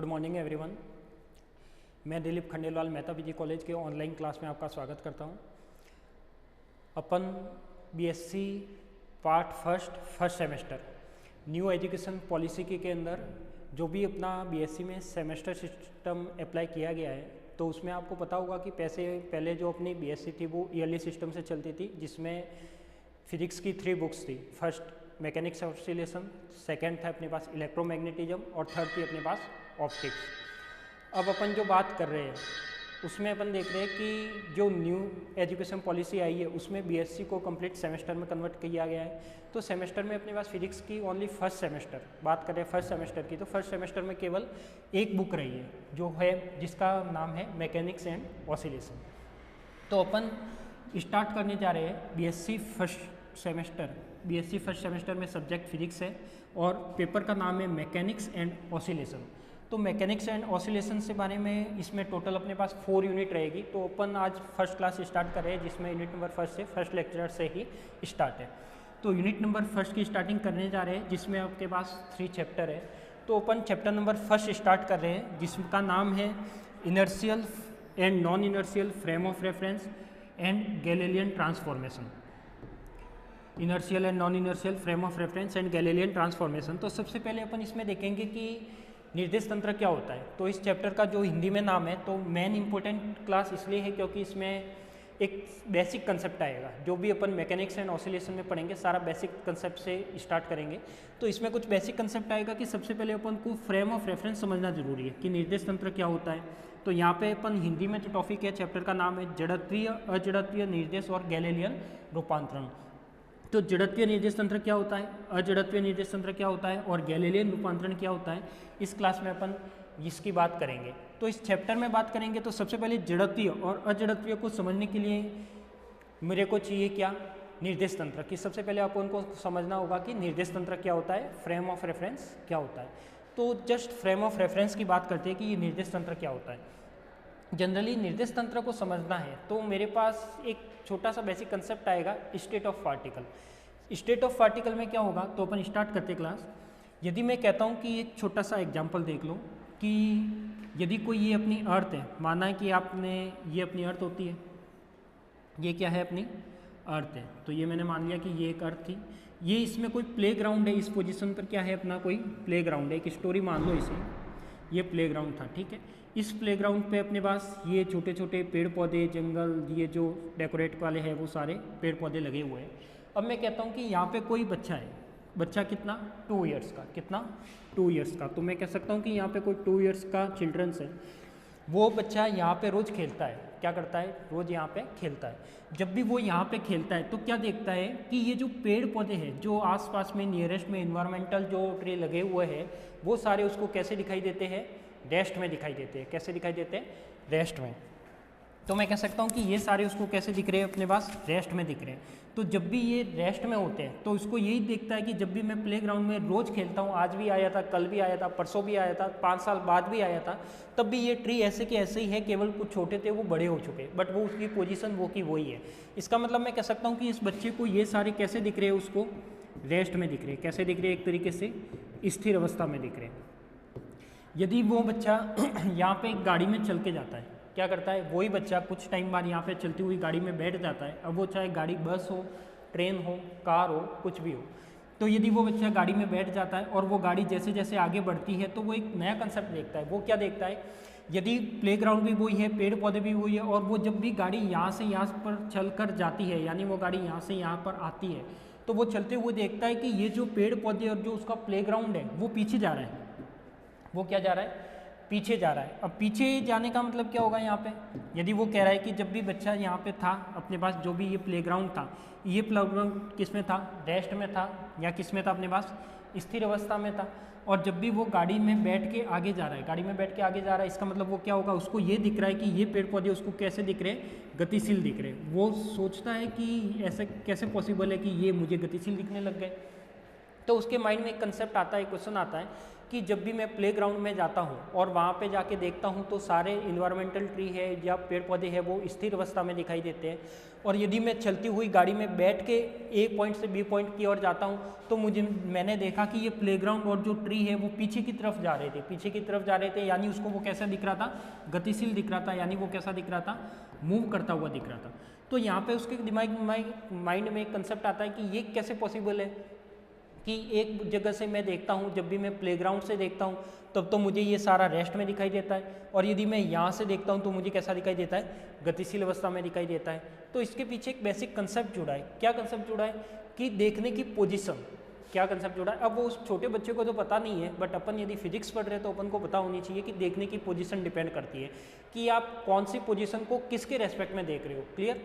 Good morning everyone. मैं Dilip Khandelwal Mehta PG college के online class में आपका स्वागत करता हूं। अपन BSc part first semester new education policy के अंदर जो भी अपना बीएससी में सेमेस्टर सिस्टम अप्लाई किया गया है, तो उसमें आपको पता होगा कि पहले जो अपनी बीएससी थी वो ईयरली सिस्टम से चलती थी, जिसमें फिजिक्स की 3 बुक्स थी। फर्स्ट मैकेनिक्स ऑसिलेशन, सेकंड था अपने पास इलेक्ट्रोमैग्नेटिज्म और थर्ड थी अपने पास ऑप्टिक्स। अब अपन जो बात कर रहे हैं उसमें अपन देख रहे हैं कि जो न्यू एजुकेशन पॉलिसी आई है उसमें बीएससी को कंप्लीट सेमेस्टर में कन्वर्ट किया गया है। तो सेमेस्टर में अपने पास फिजिक्स की ओनली फर्स्ट सेमेस्टर बात करें फर्स्ट सेमेस्टर की, तो फर्स्ट सेमेस्टर में केवल एक बुक रही है जो है जिसका नाम है मैकेनिक्स एंड ऑसिलेशन। तो अपन स्टार्ट करने जा रहे हैं बीएससी फर्स्ट सेमेस्टर में सब्जेक्ट फिजिक्स है और पेपर का नाम है मैकेनिक्स एंड ऑसिलेशन। तो मैकेनिक्स एंड ऑसिलेशन से बारे में इसमें टोटल अपने पास 4 यूनिट रहेगी। तो अपन आज फर्स्ट क्लास स्टार्ट कर रहे हैं जिसमें यूनिट नंबर फर्स्ट लेक्चर से ही स्टार्ट है। तो यूनिट नंबर फर्स्ट की स्टार्टिंग करने जा रहे हैं जिसमें आपके पास 3 चैप्टर है। तो अपन चैप्टर नंबर फर्स्ट स्टार्ट कर रहे हैं जिसका नाम है inertial and non inertial frame of reference and Galilean transformation. Inertial and non inertial frame of reference and Galilean transformation. तो सबसे पहले अपन इसमें देखेंगे कि निर्देश तंत्र क्या होता है। तो इस चैप्टर का जो हिंदी में नाम है, तो मेन इंपॉर्टेंट क्लास इसलिए है क्योंकि इसमें एक बेसिक कंसेप्ट आएगा। जो भी अपन मैकेनिक्स एंड ऑसिलेशन में पढ़ेंगे सारा बेसिक कंसेप्ट से स्टार्ट करेंगे। तो इसमें कुछ बेसिक कंसेप्ट आएगा कि सबसे पहले अपन को फ्रेम ऑफ रेफरेंस समझना जरूरी है कि निर्देश तंत्र क्या होता है। तो यहाँ पे अपन हिंदी में जो टॉपिक है चैप्टर का नाम है जड़त्वीय अजड़त्वीय निर्देश और गैलीलियन रूपांतरण। तो जड़त्वीय निर्देश तंत्र क्या होता है, अजड़त्वीय निर्देश तंत्र क्या होता है और गैलीलियन रूपांतरण क्या होता है, इस क्लास में अपन इसकी बात करेंगे। तो इस चैप्टर में बात करेंगे तो सबसे पहले जड़त्वीय और अजड़त्वीय को समझने के लिए मेरे को चाहिए क्या, निर्देश तंत्र की। सबसे पहले अपन को समझना होगा कि निर्देश तंत्र क्या होता है, फ्रेम ऑफ रेफरेंस क्या होता है। तो जस्ट फ्रेम ऑफ रेफरेंस की बात करते हैं कि ये निर्देश तंत्र क्या होता है। जनरली निर्देश तंत्र को समझना है तो मेरे पास एक छोटा सा बेसिक कंसेप्ट आएगा, state of particle. State of particle में क्या होगा, तो अपन स्टार्ट करते क्लास। यदि मैं कहता हूँ कि एक छोटा सा एग्जांपल देख लो कि यदि कोई ये अपनी अर्थ है, माना है कि आपने ये अपनी अर्थ होती है, ये क्या है अपनी अर्थ है। तो ये मैंने मान लिया कि ये एक अर्थ थी, ये इसमें कोई प्ले ग्राउंड है, इस पोजीशन पर क्या है अपना कोई प्ले ग्राउंड है। एक स्टोरी मान लो इसे, ये प्ले ग्राउंड था, ठीक है। इस प्ले ग्राउंड पे अपने पास ये छोटे छोटे पेड़ पौधे, जंगल, ये जो डेकोरेट वाले हैं वो सारे पेड़ पौधे लगे हुए हैं। अब मैं कहता हूँ कि यहाँ पे कोई बच्चा है, बच्चा कितना 2 इयर्स का, कितना 2 इयर्स का। तो मैं कह सकता हूँ कि यहाँ पे कोई 2 इयर्स का चिल्ड्रंस है, वो बच्चा यहाँ पे रोज़ खेलता है। क्या करता है, रोज़ यहाँ पे खेलता है। जब भी वो यहाँ पे खेलता है तो क्या देखता है कि ये जो पेड़ पौधे हैं जो आसपास में नियरेस्ट में इन्वायरमेंटल जो ट्री लगे हुए हैं वो सारे उसको कैसे दिखाई देते हैं, रेस्ट में दिखाई देते हैं। कैसे दिखाई देते हैं, रेस्ट में। तो मैं कह सकता हूँ कि ये सारे उसको कैसे दिख रहे हैं, अपने पास रेस्ट में दिख रहे हैं। तो जब भी ये रेस्ट में होते हैं तो उसको यही देखता है कि जब भी मैं प्ले ग्राउंड में रोज़ खेलता हूँ, आज भी आया था, कल भी आया था, परसों भी आया था, 5 साल बाद भी आया था, तब भी ये ट्री ऐसे के ऐसे ही है, केवल कुछ छोटे थे वो बड़े हो चुके, बट वो उसकी पोजीशन वो की वही है। इसका मतलब मैं कह सकता हूँ कि इस बच्चे को ये सारे कैसे दिख रहे हैं, उसको रेस्ट में दिख रहे हैं। कैसे दिख रहे हैं, एक तरीके से स्थिर अवस्था में दिख रहे हैं। यदि वो बच्चा यहाँ पे एक गाड़ी में चल के जाता है, क्या करता है, वही बच्चा कुछ टाइम बाद यहाँ पे चलती हुई गाड़ी में बैठ जाता है। अब वो चाहे गाड़ी बस हो, ट्रेन हो, कार हो, कुछ भी हो, तो यदि वो बच्चा गाड़ी में बैठ जाता है और वो गाड़ी जैसे जैसे आगे बढ़ती है तो वो एक नया कंसेप्ट देखता है। वो क्या देखता है, यदि प्लेग्राउंड भी वही है, पेड़ पौधे भी वही है, और वो जब भी गाड़ी यहाँ से यहाँ पर चल कर जाती है, यानी वो गाड़ी यहाँ से यहाँ पर आती है, तो वो चलते हुए देखता है कि ये जो पेड़ पौधे और जो उसका प्लेग्राउंड है वो पीछे जा रहा है। वो क्या जा रहा है, पीछे जा रहा है। अब पीछे जाने का मतलब क्या होगा यहाँ पे, यदि वो कह रहा है कि जब भी बच्चा यहाँ पे था अपने पास, जो भी ये प्लेग्राउंड था, ये प्लेग्राउंड किस में था, रेस्ट में था, या किस में था अपने पास, स्थिर अवस्था में था। और जब भी वो गाड़ी में बैठ के आगे जा रहा है, गाड़ी में बैठ के आगे जा रहा है, इसका मतलब वो क्या होगा, उसको ये दिख रहा है कि ये पेड़ पौधे उसको कैसे दिख रहे हैं, गतिशील दिख रहे हैं। वो सोचता है कि ऐसे कैसे पॉसिबल है कि ये मुझे गतिशील दिखने लग गए। तो उसके माइंड में एक कंसेप्ट आता है, क्वेश्चन आता है कि जब भी मैं प्लेग्राउंड में जाता हूँ और वहाँ पे जाके देखता हूँ तो सारे इन्वायरमेंटल ट्री है या पेड़ पौधे हैं वो स्थिर अवस्था में दिखाई देते हैं, और यदि मैं चलती हुई गाड़ी में बैठ के ए पॉइंट से बी पॉइंट की ओर जाता हूँ तो मैंने देखा कि ये प्लेग्राउंड और जो ट्री है वो पीछे की तरफ जा रहे थे, पीछे की तरफ जा रहे थे, यानी उसको वो कैसा दिख रहा था, गतिशील दिख रहा था, यानी वो कैसा दिख रहा था, मूव करता हुआ दिख रहा था। तो यहाँ पे उसके दिमाग माइंड में एक कंसेप्ट आता है कि ये कैसे पॉसिबल है कि एक जगह से मैं देखता हूँ, जब भी मैं प्लेग्राउंड से देखता हूँ तब तो मुझे ये सारा रेस्ट में दिखाई देता है, और यदि मैं यहाँ से देखता हूँ तो मुझे कैसा दिखाई देता है, गतिशील अवस्था में दिखाई देता है। तो इसके पीछे एक बेसिक कंसेप्ट जुड़ा है। क्या कंसेप्ट जुड़ा है कि देखने की पोजीशन, क्या कंसेप्ट जुड़ा है। अब वो उस छोटे बच्चे को तो पता नहीं है, बट अपन यदि फिजिक्स पढ़ रहे हैं तो अपन को पता होनी चाहिए कि देखने की पोजीशन डिपेंड करती है कि आप कौन सी पोजीशन को किसके रेस्पेक्ट में देख रहे हो। क्लियर।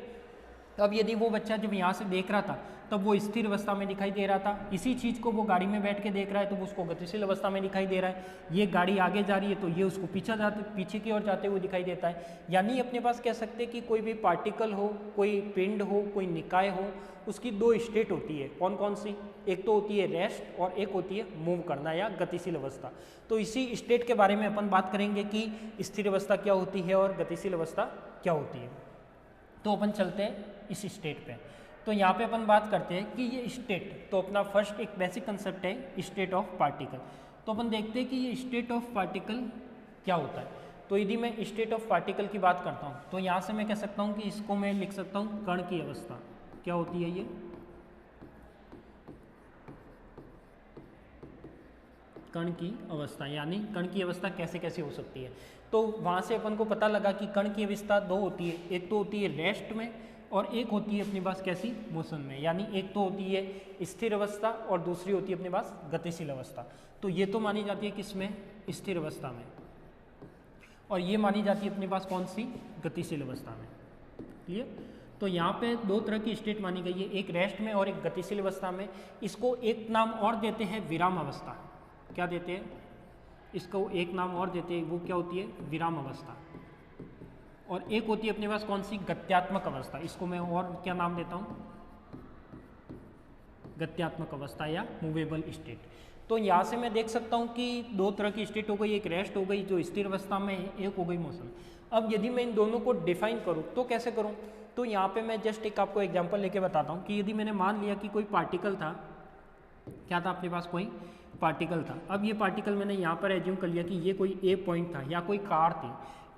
अब यदि वो बच्चा जब यहाँ से देख रहा था तब वो स्थिर अवस्था में दिखाई दे रहा था, इसी चीज़ को वो गाड़ी में बैठ के देख रहा है तो वो उसको गतिशील अवस्था में दिखाई दे रहा है। ये गाड़ी आगे जा रही है तो ये उसको पीछे की ओर जाते हुए दिखाई देता है। यानी अपने पास कह सकते हैं कि कोई भी पार्टिकल हो, कोई पिंड हो, कोई निकाय हो, उसकी दो स्टेट होती है। कौन कौन सी? एक तो होती है रेस्ट और एक होती है मूव करना या गतिशील अवस्था। तो इसी स्टेट के बारे में अपन बात करेंगे कि स्थिर अवस्था क्या होती है और गतिशील अवस्था क्या होती है। तो अपन चलते हैं इस स्टेट पे। तो यहाँ पे अपन बात करते हैं कि ये स्टेट, तो अपना फर्स्ट एक बेसिक कंसेप्ट है स्टेट ऑफ पार्टिकल। तो अपन देखते हैं कि ये स्टेट ऑफ पार्टिकल क्या होता है। तो यदि मैं स्टेट ऑफ पार्टिकल की बात करता हूँ तो यहाँ से मैं कह सकता हूँ कि इसको मैं लिख सकता हूँ कण की अवस्था। क्या होती है ये? कण की अवस्था। यानी कण की अवस्था कैसे कैसे हो सकती है। तो वहाँ से अपन को पता लगा कि कण की अवस्था दो होती है, एक तो होती है रेस्ट में और एक होती है अपने पास कैसी, मोशन में। यानी एक तो होती है स्थिर अवस्था और दूसरी होती है अपने पास गतिशील अवस्था। तो ये तो मानी जाती है किसमें? स्थिर अवस्था में, और ये मानी जाती है अपने पास कौन सी? गतिशील अवस्था में। क्लियर। तो यहाँ पे दो तरह की स्टेट मानी गई है, एक रेस्ट में और एक गतिशील अवस्था में। इसको एक नाम और देते हैं विराम अवस्था। क्या देते हैं? इसको एक नाम और देते हैं, वो क्या होती है? विराम अवस्था। और एक होती है अपने पास कौन सी? गत्यात्मक अवस्था। इसको मैं और क्या नाम देता हूँ? गत्यात्मक अवस्था या मूवेबल स्टेट। तो यहाँ से मैं देख सकता हूँ कि दो तरह की स्टेट हो गई, एक रेस्ट हो गई जो स्थिर अवस्था में है, एक हो गई मोशन। अब यदि मैं इन दोनों को डिफाइन करूँ तो कैसे करूँ? तो यहाँ पे मैं जस्ट एक आपको एग्जांपल लेके बताता हूँ कि यदि मैंने मान लिया कि कोई पार्टिकल था, क्या था अपने पास? कोई पार्टिकल था। अब ये पार्टिकल मैंने यहाँ पर एज्यूम कर लिया कि ये कोई ए पॉइंट था या कोई कार थी,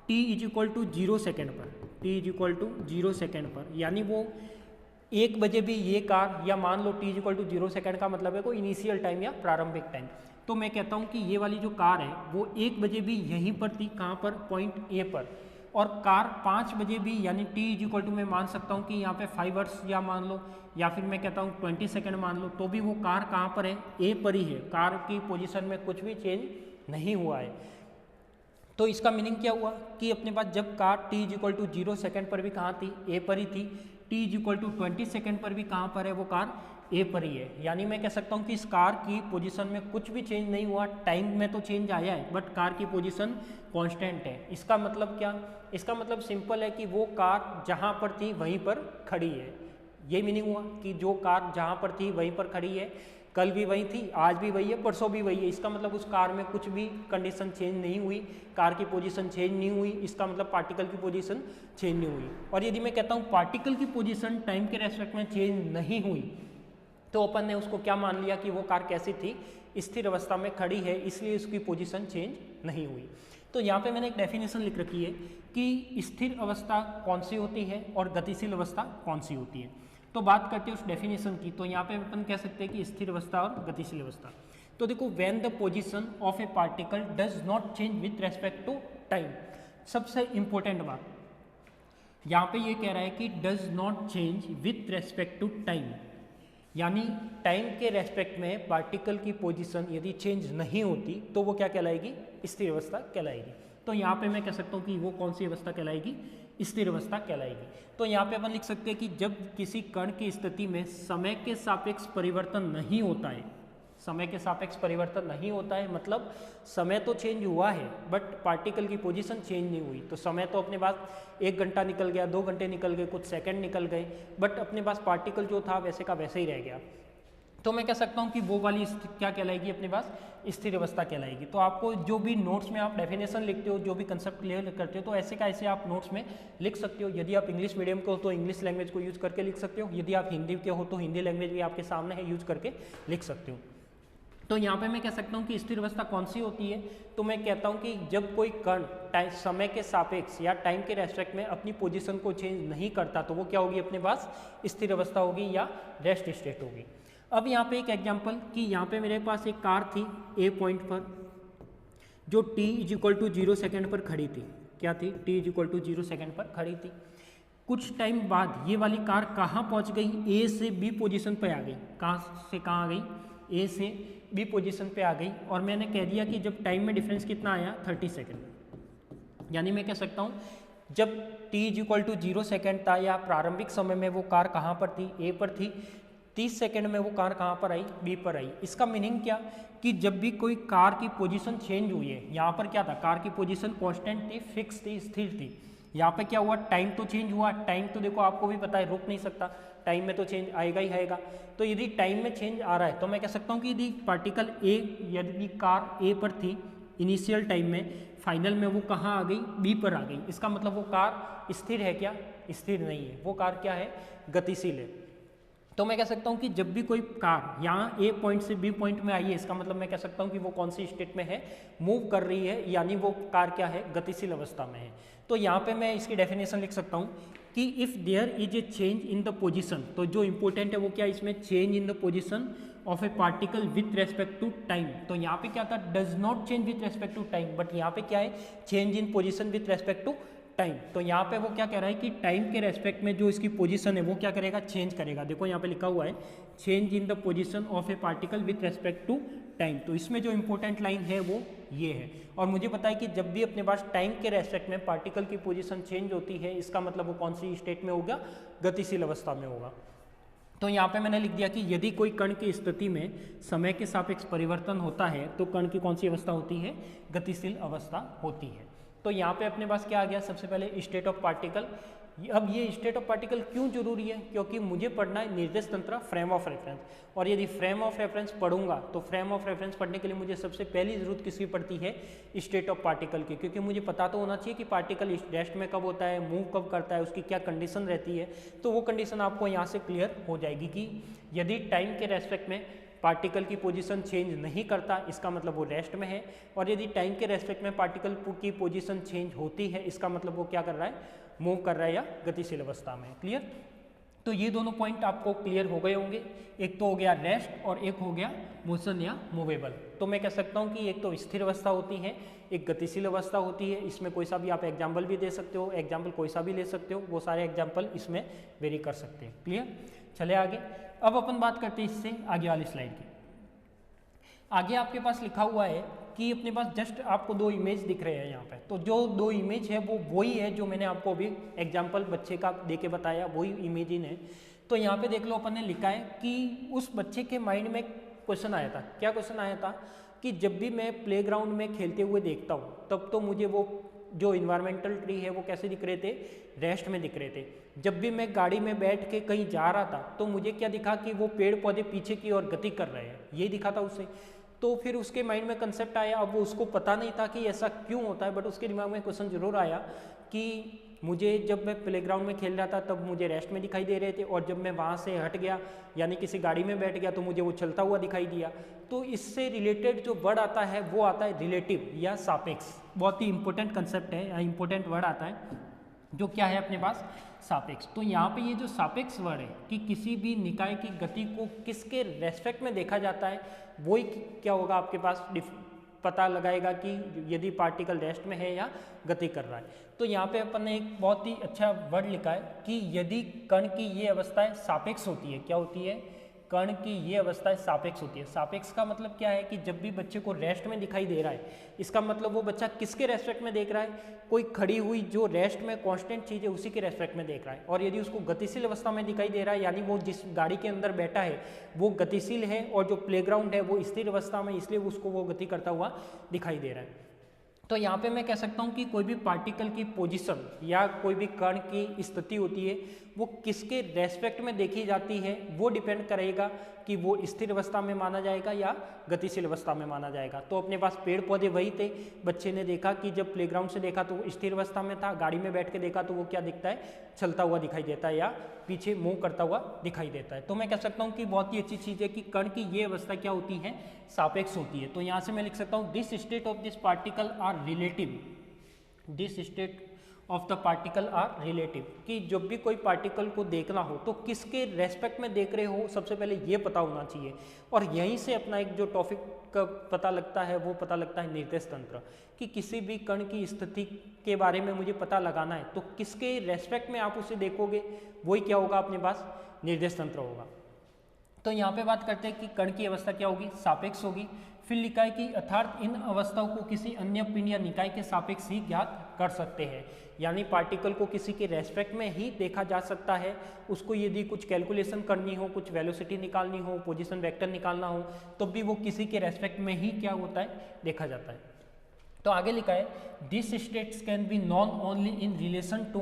t is equal to 0 second पर, t is equal to 0 second पर। यानी वो 1 बजे भी ये कार, या मान लो t is equal to 0 second का मतलब है कोई इनिशियल टाइम या प्रारंभिक टाइम। तो मैं कहता हूँ कि ये वाली जो कार है वो 1 बजे भी यहीं पर थी, कहाँ पर? पॉइंट ए पर। और कार 5 बजे भी, यानी t इज इक्वल टू मैं मान सकता हूँ कि यहाँ पे 5 आवर्स या मान लो, या फिर मैं कहता हूँ 20 सेकेंड मान लो, तो भी वो कार कहाँ पर है? ए पर ही है। कार की पोजीशन में कुछ भी चेंज नहीं हुआ है। तो इसका मीनिंग क्या हुआ कि अपने पास जब car t is equal to 0 second पर भी कहाँ थी? ए पर ही थी। t is equal to 20 second पर भी कहाँ पर है? वो कार ए पर ही है। यानी मैं कह सकता हूँ कि इस कार की पोजीशन में कुछ भी चेंज नहीं हुआ। टाइम में तो चेंज आया है बट कार की पोजीशन कांस्टेंट है। इसका मतलब क्या? इसका मतलब सिंपल है कि वो कार जहाँ पर थी वहीं पर खड़ी है। ये मीनिंग हुआ कि जो कार जहाँ पर थी वहीं पर खड़ी है, कल भी वही थी, आज भी वही है, परसों भी वही है। इसका मतलब उस कार में कुछ भी कंडीशन चेंज नहीं हुई, कार की पोजीशन चेंज नहीं हुई। इसका मतलब पार्टिकल की पोजीशन चेंज नहीं हुई। और यदि मैं कहता हूँ पार्टिकल की पोजीशन टाइम के रेस्पेक्ट में चेंज नहीं हुई, तो अपन ने उसको क्या मान लिया कि वो कार कैसी थी? स्थिर अवस्था में खड़ी है, इसलिए उसकी पोजीशन चेंज नहीं हुई। तो यहाँ पे मैंने एक डेफिनेशन लिख रखी है कि स्थिर अवस्था कौन सी होती है और गतिशील अवस्था कौन सी होती है। तो बात करते हैं उस डेफिनेशन की। तो यहाँ पे अपन कह सकते हैं कि स्थिर अवस्था और गतिशील अवस्था। तो देखो, when the position of a particle does not change with respect to time. सबसे इंपॉर्टेंट बात यहाँ पे ये कह रहा है कि does not change with respect to time, यानी टाइम के रेस्पेक्ट में पार्टिकल की पोजीशन यदि चेंज नहीं होती तो वो क्या कहलाएगी? स्थिर अवस्था कहलाएगी। तो यहाँ पे मैं कह सकता हूँ कि वो कौन सी अवस्था कहलाएगी? स्थिर अवस्था कहलाएगी। तो यहाँ पे अपन लिख सकते हैं कि जब किसी कण की स्थिति में समय के सापेक्ष परिवर्तन नहीं होता है, समय के सापेक्ष परिवर्तन नहीं होता है मतलब समय तो चेंज हुआ है बट पार्टिकल की पोजीशन चेंज नहीं हुई। तो समय तो अपने पास 1 घंटा निकल गया, 2 घंटे निकल गए, कुछ सेकंड निकल गए, बट अपने पास पार्टिकल जो था वैसे का वैसे ही रह गया। तो मैं कह सकता हूँ कि वो वाली क्या कहलाएगी अपने पास, स्थिर अवस्था कहलाएगी। तो आपको जो भी नोट्स में आप डेफिनेशन लिखते हो, जो भी कंसेप्ट क्लियर करते हो, तो ऐसे का ऐसे आप नोट्स में लिख सकते हो। यदि आप इंग्लिश मीडियम के हो तो इंग्लिश लैंग्वेज को यूज करके लिख सकते हो, यदि आप हिंदी के हो तो हिंदी लैंग्वेज भी आपके सामने है, यूज करके लिख सकते हो। तो यहाँ पे मैं कह सकता हूँ कि स्थिर अवस्था कौन सी होती है, तो मैं कहता हूँ कि जब कोई कण समय के सापेक्ष या टाइम के रेस्पेक्ट में अपनी पोजीशन को चेंज नहीं करता तो वो क्या होगी अपने पास, स्थिर अवस्था होगी या रेस्ट स्टेट होगी। अब यहाँ पे एक एग्जांपल कि यहाँ पे मेरे पास एक कार थी ए पॉइंट पर जो t = 0 सेकेंड पर खड़ी थी। क्या थी? t = 0 सेकेंड पर खड़ी थी। कुछ टाइम बाद ये वाली कार कहाँ पहुँच गई, ए से बी पोजीशन पे आ गई। कहाँ से कहाँ आ गई? ए से बी पोजीशन पे आ गई। और मैंने कह दिया कि जब टाइम में डिफरेंस कितना आया, 30 सेकेंड। यानी मैं कह सकता हूँ जब t = 0 सेकेंड था या प्रारंभिक समय में वो कार कहाँ पर थी, ए पर थी। 30 सेकेंड में वो कार कहाँ पर आई, बी पर आई। इसका मीनिंग क्या कि जब भी कोई कार की पोजीशन चेंज हुई है, यहाँ पर क्या था, कार की पोजीशन कांस्टेंट थी, फिक्स थी, स्थिर थी। यहाँ पे क्या हुआ, टाइम तो चेंज हुआ। टाइम तो देखो आपको भी पता है रुक नहीं सकता, टाइम में तो चेंज आएगा ही आएगा। तो यदि टाइम में चेंज आ रहा है तो मैं कह सकता हूँ कि यदि पार्टिकल ए, यदि कार ए पर थी इनिशियल टाइम में, फाइनल में वो कहाँ आ गई, बी पर आ गई। इसका मतलब वो कार स्थिर है क्या? स्थिर नहीं है, वो कार क्या है, गतिशील है। तो मैं कह सकता हूँ कि जब भी कोई कार यहाँ ए पॉइंट से बी पॉइंट में आई है, इसका मतलब मैं कह सकता हूँ कि वो कौन सी स्टेट में है, मूव कर रही है, यानी वो कार क्या है, गतिशील अवस्था में है। तो यहाँ पे मैं इसकी डेफिनेशन लिख सकता हूँ कि if there is a change in the position, तो जो इंपॉर्टेंट है वो क्या, इसमें change in the position of a particle with respect to time. तो यहाँ पे क्या था, does not change with respect to time, but यहाँ पे क्या है, change in position with respect to time. तो यहाँ पे वो क्या कह रहा है कि टाइम के रेस्पेक्ट में जो इसकी पोजीशन है वो क्या करेगा, चेंज करेगा। देखो यहाँ पे लिखा हुआ है change in the position of a particle with respect to time. तो इसमें जो इंपॉर्टेंट लाइन है वो ये है। और मुझे पता है कि जब भी अपने पास टाइम के रेस्पेक्ट में पार्टिकल की पोजीशन चेंज होती है, इसका मतलब वो कौन सी स्टेट में होगा, गतिशील अवस्था में होगा। तो यहाँ पे मैंने लिख दिया कि यदि कोई कण की स्थिति में समय के सापेक्ष परिवर्तन होता है तो कण की कौन सी अवस्था होती है, गतिशील अवस्था होती है। तो यहाँ पे अपने पास क्या आ गया, सबसे पहले स्टेट ऑफ पार्टिकल। अब ये स्टेट ऑफ पार्टिकल क्यों जरूरी है, क्योंकि मुझे पढ़ना है निर्देश तंत्र, फ्रेम ऑफ रेफरेंस। और यदि फ्रेम ऑफ रेफरेंस पढ़ूंगा तो फ्रेम ऑफ रेफरेंस पढ़ने के लिए मुझे सबसे पहली जरूरत किसकी पड़ती है, स्टेट ऑफ पार्टिकल की। क्योंकि मुझे पता तो होना चाहिए कि पार्टिकल रेस्ट में कब होता है, मूव कब करता है, उसकी क्या कंडीशन रहती है। तो वो कंडीशन आपको यहाँ से क्लियर हो जाएगी कि यदि टाइम के रेस्पेक्ट में पार्टिकल की पोजीशन चेंज नहीं करता, इसका मतलब वो रेस्ट में है। और यदि टाइम के रेस्पेक्ट में पार्टिकल की पोजीशन चेंज होती है, इसका मतलब वो क्या कर रहा है, मूव कर रहा है या गतिशील अवस्था में। क्लियर? तो ये दोनों पॉइंट आपको क्लियर हो गए होंगे। एक तो हो गया रेस्ट और एक हो गया मोशन या मूवेबल। तो मैं कह सकता हूँ कि एक तो स्थिर अवस्था होती है, एक गतिशील अवस्था होती है। इसमें कोई सा भी आप एग्जाम्पल भी दे सकते हो, एग्जाम्पल कोई सा भी ले सकते हो, वो सारे एग्जाम्पल इसमें वेरी कर सकते हैं। क्लियर? चले आगे। अब अपन बात करते हैं इससे आगे वाली स्लाइड की। आगे आपके पास लिखा हुआ है कि अपने पास जस्ट आपको दो इमेज दिख रहे हैं यहाँ पे। तो जो दो इमेज है वो वही है जो मैंने आपको अभी एग्जाम्पल बच्चे का दे के बताया, वही इमेजिन है। तो यहाँ पे देख लो, अपन ने लिखा है कि उस बच्चे के माइंड में क्वेश्चन आया था। क्या क्वेश्चन आया था कि जब भी मैं प्लेग्राउंड में खेलते हुए देखता हूँ तब तो मुझे वो जो इन्वायरमेंटल ट्री है वो कैसे दिख रहे थे, रेस्ट में दिख रहे थे। जब भी मैं गाड़ी में बैठ के कहीं जा रहा था तो मुझे क्या दिखा कि वो पेड़ पौधे पीछे की ओर गति कर रहे हैं, ये दिखा था उसे। तो फिर उसके माइंड में कंसेप्ट आया। अब वो उसको पता नहीं था कि ऐसा क्यों होता है, बट उसके दिमाग में क्वेश्चन जरूर आया कि मुझे जब मैं प्लेग्राउंड में खेल रहा था तब मुझे रेस्ट में दिखाई दे रहे थे, और जब मैं वहाँ से हट गया यानी किसी गाड़ी में बैठ गया तो मुझे वो चलता हुआ दिखाई दिया। तो इससे रिलेटेड जो वर्ड आता है वो आता है रिलेटिव या सापेक्ष। बहुत ही इंपॉर्टेंट कंसेप्ट है, इंपॉर्टेंट वर्ड आता है जो क्या है अपने पास, सापेक्ष। तो यहाँ पे ये जो सापेक्ष वर्ड है कि किसी भी निकाय की गति को किसके रेस्पेक्ट में देखा जाता है, वही क्या होगा आपके पास पता लगाएगा कि यदि पार्टिकल रेस्ट में है या गति कर रहा है। तो यहाँ पे अपन ने एक बहुत ही अच्छा वर्ड लिखा है कि यदि कण की ये अवस्थाएं सापेक्ष होती है, क्या होती है, कण की ये अवस्थाएं सापेक्ष होती है। सापेक्ष का मतलब क्या है कि जब भी बच्चे को रेस्ट में दिखाई दे रहा है, इसका मतलब वो बच्चा किसके रेस्पेक्ट में देख रहा है, कोई खड़ी हुई जो रेस्ट में कांस्टेंट चीज़ है उसी के रेस्पेक्ट में देख रहा है। और यदि उसको गतिशील अवस्था में दिखाई दे रहा है, यानी वो जिस गाड़ी के अंदर बैठा है वो गतिशील है, और जो प्लेग्राउंड है वो स्थिर अवस्था में, इसलिए उसको वो गति करता हुआ दिखाई दे रहा है। तो यहाँ पे मैं कह सकता हूँ कि कोई भी पार्टिकल की पोजीशन या कोई भी कण की स्थिति होती है वो किसके रेस्पेक्ट में देखी जाती है, वो डिपेंड करेगा कि वो स्थिर अवस्था में माना जाएगा या गतिशील अवस्था में माना जाएगा। तो अपने पास पेड़ पौधे वही थे, बच्चे ने देखा कि जब प्लेग्राउंड से देखा तो वो स्थिर अवस्था में था, गाड़ी में बैठ के देखा तो वो क्या दिखता है, चलता हुआ दिखाई देता है या पीछे मूव करता हुआ दिखाई देता है। तो मैं कह सकता हूँ कि बहुत ही अच्छी चीज़ है कि कण की ये अवस्था क्या होती है, सापेक्ष होती है। तो यहाँ से मैं लिख सकता हूँ this state of this particle are relative, this state of the particle are relative, कि जब भी कोई पार्टिकल को देखना हो तो किसके रेस्पेक्ट में देख रहे हो सबसे पहले ये पता होना चाहिए। और यहीं से अपना एक जो टॉपिक का पता लगता है वो पता लगता है निर्देश तंत्र, कि किसी भी कण की स्थिति के बारे में मुझे पता लगाना है तो किसके रेस्पेक्ट में आप उसे देखोगे, वही क्या होगा, अपने पास निर्देश तंत्र होगा। तो यहाँ पे बात करते हैं कि कण की अवस्था क्या होगी, सापेक्ष होगी। फिर लिखा है कि अर्थात इन अवस्थाओं को किसी अन्य पिंड या निकाय के सापेक्ष ही ज्ञात कर सकते हैं, यानी पार्टिकल को किसी के रेस्पेक्ट में ही देखा जा सकता है। उसको यदि कुछ कैलकुलेशन करनी हो, कुछ वेलोसिटी निकालनी हो, पोजीशन वेक्टर निकालना हो, तो भी वो किसी के रेस्पेक्ट में ही क्या होता है, देखा जाता है। तो आगे लिखा है this states can be known only in relation to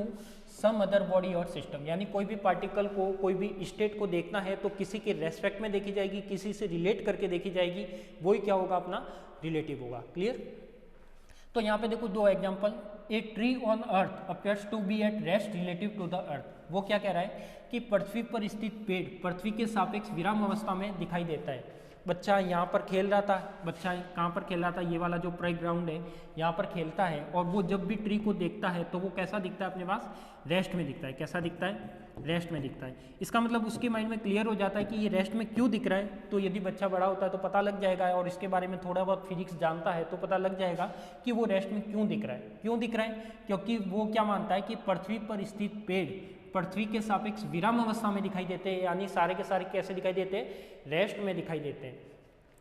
some other body और सिस्टम, यानी कोई भी पार्टिकल को, कोई भी स्टेट को देखना है तो किसी के रेस्पेक्ट में देखी जाएगी, किसी से रिलेट करके देखी जाएगी, वही क्या होगा, अपना रिलेटिव होगा। क्लियर। तो यहाँ पे देखो दो example, a tree on earth appears to be at rest relative to the earth. वो क्या कह रहा है कि पृथ्वी पर स्थित पेड़ पृथ्वी के सापेक्ष विराम अवस्था में दिखाई देता है। बच्चा यहाँ पर खेल रहा था, बच्चा कहाँ पर खेल रहा था, ये वाला जो प्ले ग्राउंड है यहाँ पर खेलता है, और वो जब भी ट्री को देखता है तो वो कैसा दिखता है, अपने पास रेस्ट में दिखता है। कैसा दिखता है, रेस्ट में दिखता है। इसका मतलब उसके माइंड में क्लियर हो जाता है कि ये रेस्ट में क्यों दिख रहा है। तो यदि बच्चा बड़ा होता है तो पता लग जाएगा, और इसके बारे में थोड़ा बहुत फिजिक्स जानता है तो पता लग जाएगा कि वो रेस्ट में क्यों दिख रहा है। क्यों दिख रहा है, क्योंकि वो क्या मानता है कि पृथ्वी पर स्थित पेड़ पृथ्वी के सापेक्ष विराम अवस्था में दिखाई देते हैं, यानी सारे के सारे कैसे दिखाई देते हैं, रेस्ट में दिखाई देते हैं।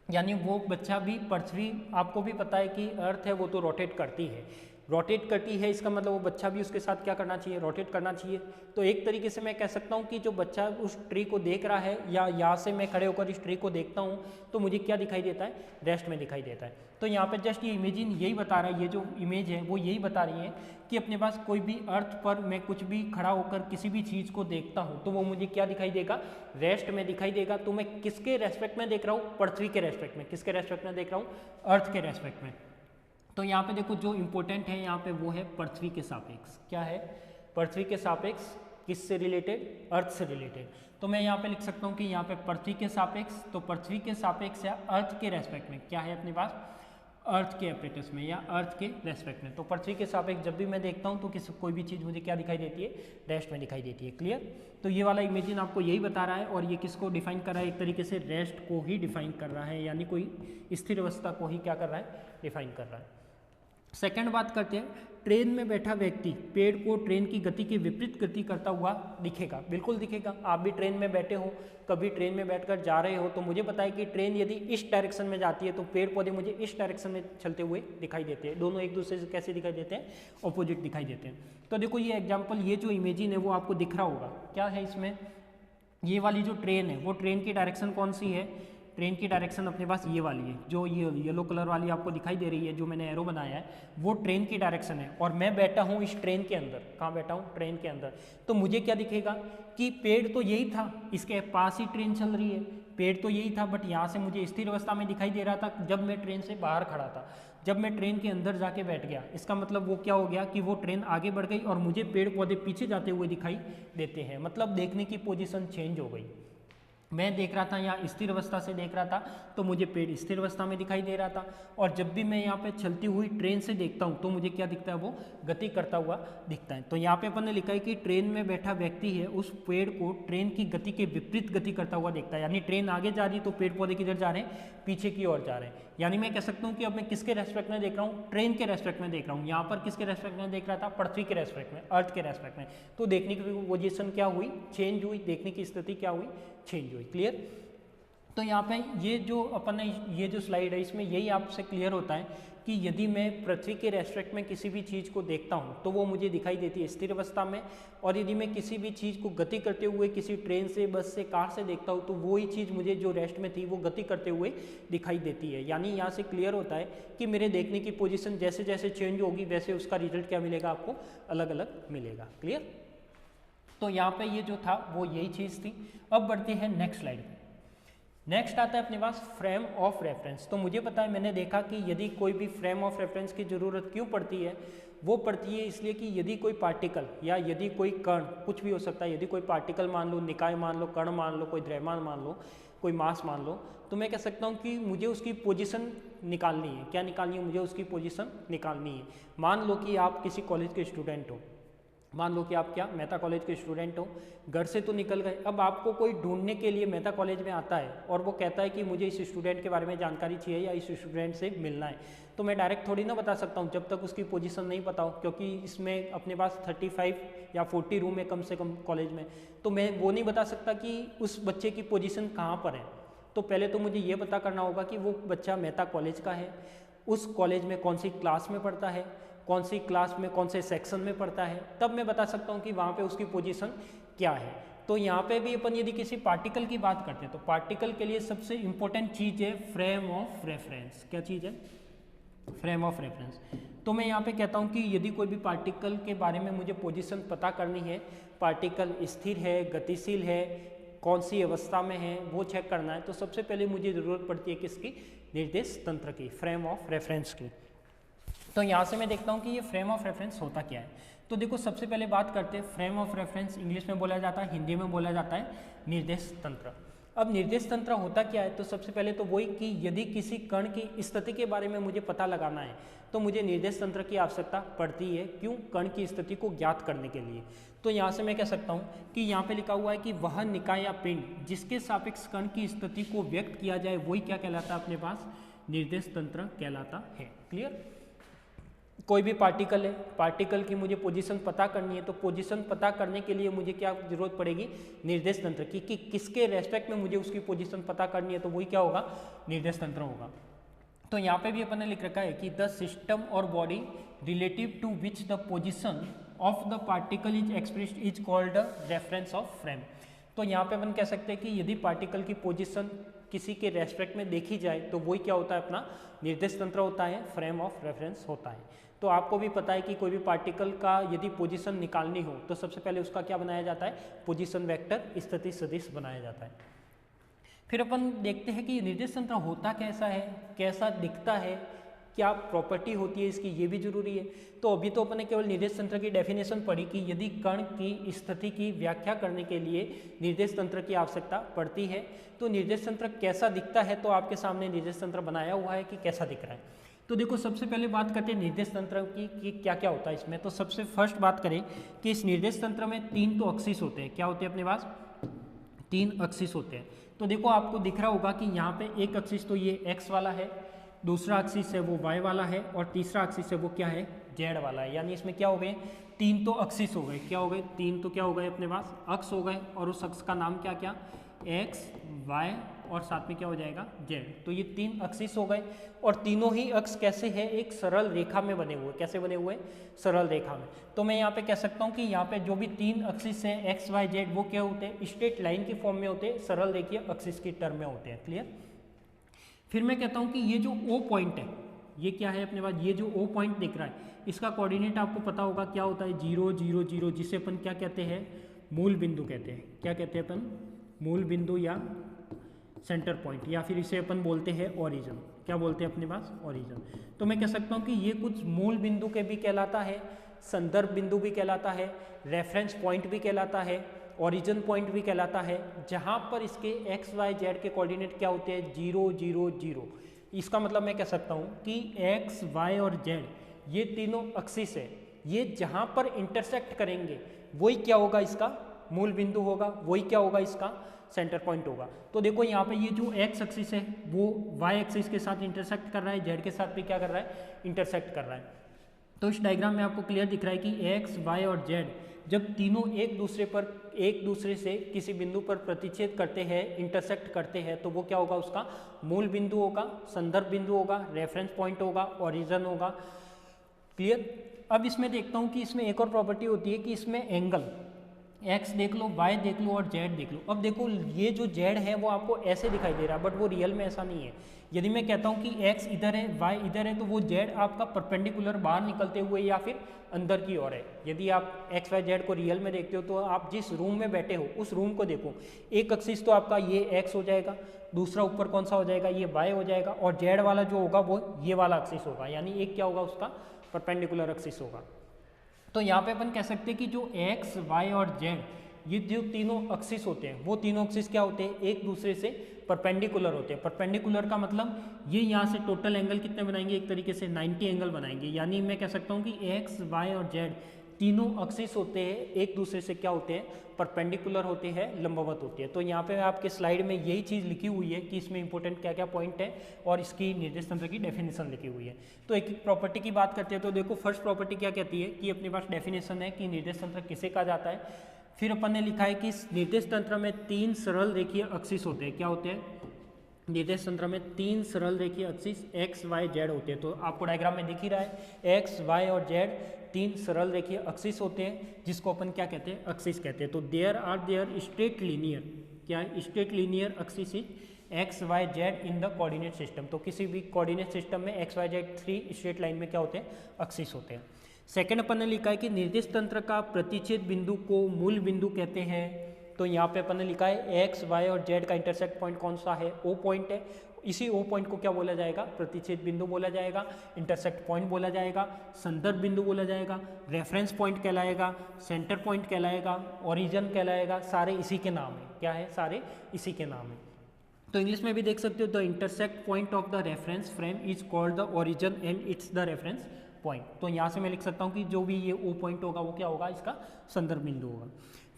यानी वो बच्चा भी, पृथ्वी आपको भी पता है कि अर्थ है वो तो रोटेट करती है, रोटेट करती है, इसका मतलब वो बच्चा भी उसके साथ क्या करना चाहिए, रोटेट करना चाहिए। तो एक तरीके से मैं कह सकता हूँ कि जो बच्चा उस ट्री को देख रहा है, या यहाँ से मैं खड़े होकर इस ट्री को देखता हूँ तो मुझे क्या दिखाई देता है, रेस्ट में दिखाई देता है। तो यहाँ पे जस्ट ये इमेजिन यही बता रहा है, ये जो इमेज है वो यही बता रही है कि अपने पास कोई भी अर्थ पर मैं कुछ भी खड़ा होकर किसी भी चीज़ को देखता हूँ तो वो मुझे क्या दिखाई देगा, रेस्ट में दिखाई देगा। तो मैं किसके रेस्पेक्ट में देख रहा हूँ, पृथ्वी के रेस्पेक्ट में। किसके रेस्पेक्ट में देख रहा हूँ, अर्थ के रेस्पेक्ट में। तो यहाँ पे देखो जो इम्पोर्टेंट है यहाँ पे वो है पृथ्वी के सापेक्ष। क्या है, पृथ्वी के सापेक्ष, किससे रिलेटेड, अर्थ से रिलेटेड। तो मैं यहाँ पे लिख सकता हूँ कि यहाँ पे पृथ्वी के सापेक्ष, तो पृथ्वी के सापेक्ष या अर्थ के रेस्पेक्ट में क्या है अपने पास, अर्थ के एपरेटस में या अर्थ के रेस्पेक्ट में। तो पृथ्वी के सापेक्ष जब भी मैं देखता हूँ तो कोई भी चीज़ मुझे क्या दिखाई देती है, रेस्ट में दिखाई देती है। क्लियर। तो ये वाला इमेजिन आपको यही बता रहा है, और ये किसको डिफाइन कर रहा है, एक तरीके से रेस्ट को ही डिफाइन कर रहा है, यानी कोई स्थिर अवस्था को ही क्या कर रहा है, डिफाइन कर रहा है। सेकंड बात करते हैं, ट्रेन में बैठा व्यक्ति पेड़ को ट्रेन की गति के विपरीत गति करता हुआ दिखेगा। बिल्कुल दिखेगा। आप भी ट्रेन में बैठे हो, कभी ट्रेन में बैठकर जा रहे हो तो मुझे पता है कि ट्रेन यदि इस डायरेक्शन में जाती है तो पेड़ पौधे मुझे इस डायरेक्शन में चलते हुए दिखाई देते हैं। दोनों एक दूसरे से कैसे दिखाई देते हैं, ऑपोजिट दिखाई देते हैं। तो देखो ये एग्जाम्पल, ये जो इमेजिन है वो आपको दिख रहा होगा। क्या है इसमें, ये वाली जो ट्रेन है वो ट्रेन की डायरेक्शन कौन सी है, ट्रेन की डायरेक्शन अपने पास ये वाली है, जो ये येलो कलर वाली आपको दिखाई दे रही है, जो मैंने एरो बनाया है वो ट्रेन की डायरेक्शन है, और मैं बैठा हूँ इस ट्रेन के अंदर। कहाँ बैठा हूँ, ट्रेन के अंदर। तो मुझे क्या दिखेगा कि पेड़ तो यही था, इसके पास ही ट्रेन चल रही है, पेड़ तो यही था, बट यहाँ से मुझे स्थिर अवस्था में दिखाई दे रहा था जब मैं ट्रेन से बाहर खड़ा था। जब मैं ट्रेन के अंदर जाके बैठ गया, इसका मतलब वो क्या हो गया कि वो ट्रेन आगे बढ़ गई और मुझे पेड़ पौधे पीछे जाते हुए दिखाई देते हैं। मतलब देखने की पोजीशन चेंज हो गई। मैं देख रहा था यहाँ स्थिर अवस्था से देख रहा था तो मुझे पेड़ स्थिर अवस्था में दिखाई दे रहा था, और जब भी मैं यहाँ पे चलती हुई ट्रेन से देखता हूँ तो मुझे क्या दिखता है, वो गति करता हुआ दिखता है। तो यहाँ पे अपन ने लिखा है कि ट्रेन में बैठा व्यक्ति है उस पेड़ को ट्रेन की गति के विपरीत गति करता हुआ देखता है। यानी ट्रेन आगे जा रही तो पेड़ पौधे किधर जा रहे हैं, पीछे की ओर जा रहे हैं। यानी मैं कह सकता हूँ कि अब मैं किसके रेस्पेक्ट में देख रहा हूँ, ट्रेन के रेस्पेक्ट में देख रहा हूँ। यहाँ पर किसके रेस्पेक्ट में देख रहा था, पृथ्वी के रेस्पेक्ट में, अर्थ के रेस्पेक्ट में। तो देखने की पोजीशन क्या हुई, चेंज हुई, देखने की स्थिति क्या हुई, चेंज हुई। क्लियर। तो यहाँ पे ये जो अपन ने ये जो स्लाइड है इसमें यही आपसे क्लियर होता है कि यदि मैं पृथ्वी के रेस्पेक्ट में किसी भी चीज़ को देखता हूँ तो वो मुझे दिखाई देती है स्थिर अवस्था में, और यदि मैं किसी भी चीज़ को गति करते हुए किसी ट्रेन से, बस से, कार से देखता हूँ तो वही चीज़ मुझे जो रेस्ट में थी वो गति करते हुए दिखाई देती है। यानी यहाँ से क्लियर होता है कि मेरे देखने की पोजीशन जैसे जैसे चेंज होगी वैसे उसका रिजल्ट क्या मिलेगा, आपको अलग अलग मिलेगा। क्लियर? तो यहाँ पे ये जो था वो यही चीज़ थी। अब बढ़ते हैं नेक्स्ट स्लाइड पे। नेक्स्ट आता है अपने पास फ्रेम ऑफ रेफरेंस। तो मुझे पता है, मैंने देखा कि यदि कोई भी फ्रेम ऑफ रेफरेंस की ज़रूरत क्यों पड़ती है, वो पड़ती है इसलिए कि यदि कोई पार्टिकल या यदि कोई कण, कुछ भी हो सकता है, यदि कोई पार्टिकल मान लो, निकाय मान लो, कण मान लो, कोई द्रव्यमान मान लो, कोई मास मान लो, तो मैं कह सकता हूँ कि मुझे उसकी पोजीशन निकालनी है। क्या निकालनी है? मुझे उसकी पोजीशन निकालनी है। मान लो कि आप किसी कॉलेज के स्टूडेंट हो, मान लो कि आप क्या मेहता कॉलेज के स्टूडेंट हो, घर से तो निकल गए, अब आपको कोई ढूंढने के लिए मेहता कॉलेज में आता है और वो कहता है कि मुझे इस स्टूडेंट के बारे में जानकारी चाहिए या इस स्टूडेंट से मिलना है, तो मैं डायरेक्ट थोड़ी ना बता सकता हूँ जब तक उसकी पोजीशन नहीं पता हो, क्योंकि इसमें अपने पास 35 या 40 रूम है कम से कम कॉलेज में, तो मैं वो नहीं बता सकता कि उस बच्चे की पोजीशन कहाँ पर है। तो पहले तो मुझे ये पता करना होगा कि वो बच्चा मेहता कॉलेज का है, उस कॉलेज में कौन सी क्लास में पढ़ता है, कौन सी क्लास में कौन से सेक्शन में पढ़ता है, तब मैं बता सकता हूँ कि वहाँ पे उसकी पोजीशन क्या है। तो यहाँ पे भी अपन यदि किसी पार्टिकल की बात करते हैं तो पार्टिकल के लिए सबसे इंपॉर्टेंट चीज़ है फ्रेम ऑफ रेफरेंस। क्या चीज़ है? Frame of reference. तो मैं यहाँ पे कहता हूँ कि यदि कोई भी पार्टिकल के बारे में मुझे पोजीशन पता करनी है, पार्टिकल स्थिर है, गतिशील है, कौन सी अवस्था में है, वो चेक करना है, तो सबसे पहले मुझे ज़रूरत पड़ती है किसकी? निर्देश तंत्र की, फ्रेम ऑफ रेफरेंस की। तो यहाँ से मैं देखता हूँ कि ये फ्रेम ऑफ रेफरेंस होता क्या है। तो देखो, सबसे पहले बात करते हैं फ्रेम ऑफ रेफरेंस। इंग्लिश में बोला जाता है, हिंदी में बोला जाता है निर्देश तंत्र। अब निर्देश तंत्र होता क्या है? तो सबसे पहले तो वही कि यदि किसी कण की स्थिति के बारे में मुझे पता लगाना है तो मुझे निर्देश तंत्र की आवश्यकता पड़ती है। क्यों? कण की स्थिति को ज्ञात करने के लिए। तो यहाँ से मैं कह सकता हूँ कि यहाँ पे लिखा हुआ है कि वह निकाय या पिंड जिसके सापेक्ष कण की स्थिति को व्यक्त किया जाए वही क्या कहलाता है? अपने पास निर्देश तंत्र कहलाता है। क्लियर? कोई भी पार्टिकल है, पार्टिकल की मुझे पोजीशन पता करनी है, तो पोजीशन पता करने के लिए मुझे क्या जरूरत पड़ेगी? निर्देश तंत्र की, कि किसके रेस्पेक्ट में मुझे उसकी पोजीशन पता करनी है, तो वही क्या होगा? निर्देश तंत्र होगा। तो यहाँ पे भी अपन ने लिख रखा है कि द सिस्टम और body relative to which the position of the particle is expressed is called reference of frame. तो यहाँ पे अपन कह सकते हैं कि यदि पार्टिकल की पोजीशन किसी के रेस्पेक्ट में देखी जाए तो वही क्या होता है? अपना निर्देश तंत्र होता है, फ्रेम ऑफ रेफरेंस होता है। तो आपको भी पता है कि कोई भी पार्टिकल का यदि पोजीशन निकालनी हो तो सबसे पहले उसका क्या बनाया जाता है? पोजीशन वेक्टर, स्थिति सदिश बनाया जाता है। फिर अपन देखते हैं कि निर्देश तंत्र होता कैसा है, कैसा दिखता है, क्या प्रॉपर्टी होती है इसकी, ये भी जरूरी है। तो अभी तो अपन ने केवल निर्देश तंत्र की डेफिनेशन पढ़ी कि यदि कण की स्थिति की व्याख्या करने के लिए निर्देश तंत्र की आवश्यकता पड़ती है। तो निर्देश तंत्र कैसा दिखता है, तो आपके सामने निर्देश तंत्र बनाया हुआ है कि कैसा दिख रहा है। तो देखो, सबसे पहले बात करते हैं निर्देश तंत्र की कि क्या क्या होता है इसमें। तो सबसे फर्स्ट बात करें कि इस निर्देश तंत्र में 3 तो एक्सिस होते हैं। क्या होते हैं अपने पास? 3 एक्सिस होते हैं। तो देखो, आपको दिख रहा होगा कि यहाँ पे एक एक्सिस तो ये एक्स वाला है, दूसरा एक्सिस है वो वाई वाला है, और तीसरा एक्सिस है वो क्या है? जेड वाला है। यानी इसमें क्या हो गए? 3 तो एक्सिस हो गए। क्या हो गए? 3 तो क्या हो गए अपने पास? अक्ष हो गए, और उस अक्ष का नाम क्या क्या? एक्स, वाई, और साथ में क्या हो जाएगा? जेड। तो ये 3 एक्सिस हो गए, और तीनों ही अक्ष कैसे है? एक सरल रेखा में बने हुए। कैसे बने हुए? सरल रेखा में। तो मैं यहाँ पे कह सकता हूँ कि यहाँ पे जो भी 3 एक्सिस हैं एक्स, वाई, जेड, वो क्या होते हैं? स्ट्रेट लाइन की फॉर्म में होते हैं, सरल रेखीय एक्सिस की टर्म में होते हैं। क्लियर? फिर मैं कहता हूँ कि ये जो O पॉइंट है, ये क्या है अपने पास? ये जो O पॉइंट दिख रहा है, इसका कोऑर्डिनेट आपको पता होगा क्या होता है? 0 0 0, जिसे अपन क्या कहते हैं? मूल बिंदु कहते हैं। क्या कहते हैं अपन? मूल बिंदु या सेंटर पॉइंट, या फिर इसे अपन बोलते हैं ओरिजिन। क्या बोलते हैं अपने पास? ओरिजिन। तो मैं कह सकता हूँ कि ये कुछ मूल बिंदु के भी कहलाता है, संदर्भ बिंदु भी कहलाता है, रेफरेंस पॉइंट भी कहलाता है, ओरिजिन पॉइंट भी कहलाता है, जहाँ पर इसके एक्स, वाई, जेड के कोऑर्डिनेट क्या होते हैं? 0 0 0। इसका मतलब मैं कह सकता हूँ कि एक्स, वाई और जेड ये तीनों एक्सिस है, ये जहाँ पर इंटरसेक्ट करेंगे वही क्या होगा? इसका मूल बिंदु होगा। वही क्या होगा? इसका सेंटर पॉइंट होगा। तो देखो, यहाँ पे ये जो एक्स एक्सिस है वो वाई एक्सिस के साथ इंटरसेक्ट कर रहा है, जेड के साथ भी क्या कर रहा है? इंटरसेक्ट कर रहा है। तो इस डायग्राम में आपको क्लियर दिख रहा है कि एक्स, वाई और जेड जब तीनों एक दूसरे से किसी बिंदु पर प्रतिच्छेद करते हैं, इंटरसेक्ट करते हैं, तो वो क्या होगा, उसका मूल बिंदु होगा, संदर्भ बिंदु होगा, रेफरेंस पॉइंट होगा, ओरिजिन होगा। क्लियर। अब इसमें देखता हूँ कि इसमें एक और प्रॉपर्टी होती है कि इसमें एंगल x देख लो, y देख लो और z देख लो। अब देखो ये जो z है वो आपको ऐसे दिखाई दे रहा है, बट वो रियल में ऐसा नहीं है। यदि मैं कहता हूँ कि x इधर है, y इधर है, तो वो z आपका परपेंडिकुलर बाहर निकलते हुए या फिर अंदर की ओर है। यदि आप x y z को रियल में देखते हो तो आप जिस रूम में बैठे हो उस रूम को देखो, एक एक्सिस तो आपका ये x हो जाएगा, दूसरा ऊपर कौन सा हो जाएगा, ये y हो जाएगा, और z वाला जो होगा वो ये वाला एक्सिस होगा, यानी एक क्या होगा, उसका परपेंडिकुलर एक्सिस होगा। तो यहाँ पे अपन कह सकते हैं कि जो x, y और z ये जो तीनों एक्सिस होते हैं, वो तीनों एक्सिस क्या होते हैं, एक दूसरे से परपेंडिकुलर होते हैं। परपेंडिकुलर का मतलब ये यहाँ से टोटल एंगल कितने बनाएंगे, एक तरीके से 90 एंगल बनाएंगे। यानी मैं कह सकता हूँ कि x, y और z तीनों एक्सिस होते हैं, एक दूसरे से क्या होते हैं, परपेंडिकुलर होते हैं, लंबवत होते हैं। तो यहाँ पे आपके स्लाइड में यही चीज़ लिखी हुई है कि इसमें इंपॉर्टेंट क्या क्या पॉइंट है और इसकी निर्देश तंत्र की डेफिनेशन लिखी हुई है। तो एक एक प्रॉपर्टी की बात करते हैं। तो देखो फर्स्ट प्रॉपर्टी क्या कहती है कि अपने पास डेफिनेशन है कि निर्देश तंत्र किसे कहा जाता है। फिर अपन ने लिखा है कि निर्देश तंत्र में 3 सरल रेखीय एक्सिस होते हैं। क्या होते हैं, निर्देश तंत्र में 3 सरल रेखीय एक्सिस x, y, z होते हैं। तो आपको डायग्राम में दिख ही रहा है, x, y और z 3 सरल रेखीय एक्सिस होते हैं, जिसको अपन क्या कहते हैं, एक्सिस कहते हैं। तो देयर स्ट्रेट लीनियर, क्या है, straight linear axis is x, y, z in the coordinate system. तो किसी भी कोऑर्डिनेट सिस्टम में x, y, z 3 straight line में क्या होते हैं, एक्सिस होते हैं। सेकेंड अपन ने लिखा है कि निर्देश तंत्र का प्रतिच्छेद बिंदु को मूल बिंदु कहते हैं। तो यहाँ पे अपन ने लिखा है x, y और z का इंटरसेक्ट पॉइंट कौन सा है, O पॉइंट है। इसी O पॉइंट को क्या बोला जाएगा, प्रतिच्छेद बिंदु बोला जाएगा, इंटरसेक्ट पॉइंट बोला जाएगा, संदर्भ बिंदु बोला जाएगा, रेफरेंस पॉइंट कहलाएगा, सेंटर पॉइंट कहलाएगा, ओरिजिन कहलाएगा। सारे इसी के नाम है, क्या है, सारे इसी के नाम है। तो इंग्लिश में भी देख सकते हो, the intersect point of the reference frame is called the origin and it's the reference point. तो यहाँ से मैं लिख सकता हूँ कि जो भी ये O पॉइंट होगा वो क्या होगा, इसका संदर्भ बिंदु होगा।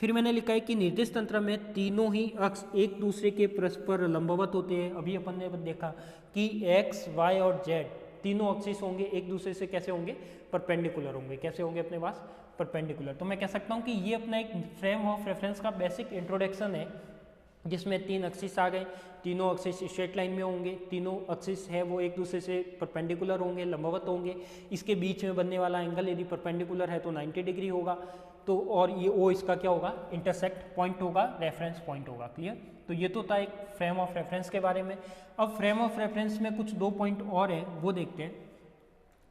फिर मैंने लिखा है कि निर्देश तंत्र में तीनों ही अक्ष एक दूसरे के परस्पर लंबवत होते हैं। अभी अपन ने देखा कि x, y और z तीनों एक्सिस होंगे, एक दूसरे से कैसे होंगे, परपेंडिकुलर होंगे। कैसे होंगे अपने पास, परपेंडिकुलर। तो मैं कह सकता हूँ कि ये अपना एक फ्रेम ऑफ रेफरेंस का बेसिक इंट्रोडक्शन है, जिसमें 3 एक्सिस आ गए, तीनों एक्सिस स्ट्रेट लाइन में होंगे, तीनों एक्सिस है वो एक दूसरे से परपेंडिकुलर होंगे, लंबवत होंगे। इसके बीच में बनने वाला एंगल यदि परपेंडिकुलर है तो 90 डिग्री होगा। तो और ये O इसका क्या होगा, इंटरसेक्ट पॉइंट होगा, रेफरेंस पॉइंट होगा। क्लियर। तो ये तो था एक फ्रेम ऑफ रेफरेंस के बारे में। अब फ्रेम ऑफ रेफरेंस में कुछ 2 पॉइंट और है, वो देखते हैं।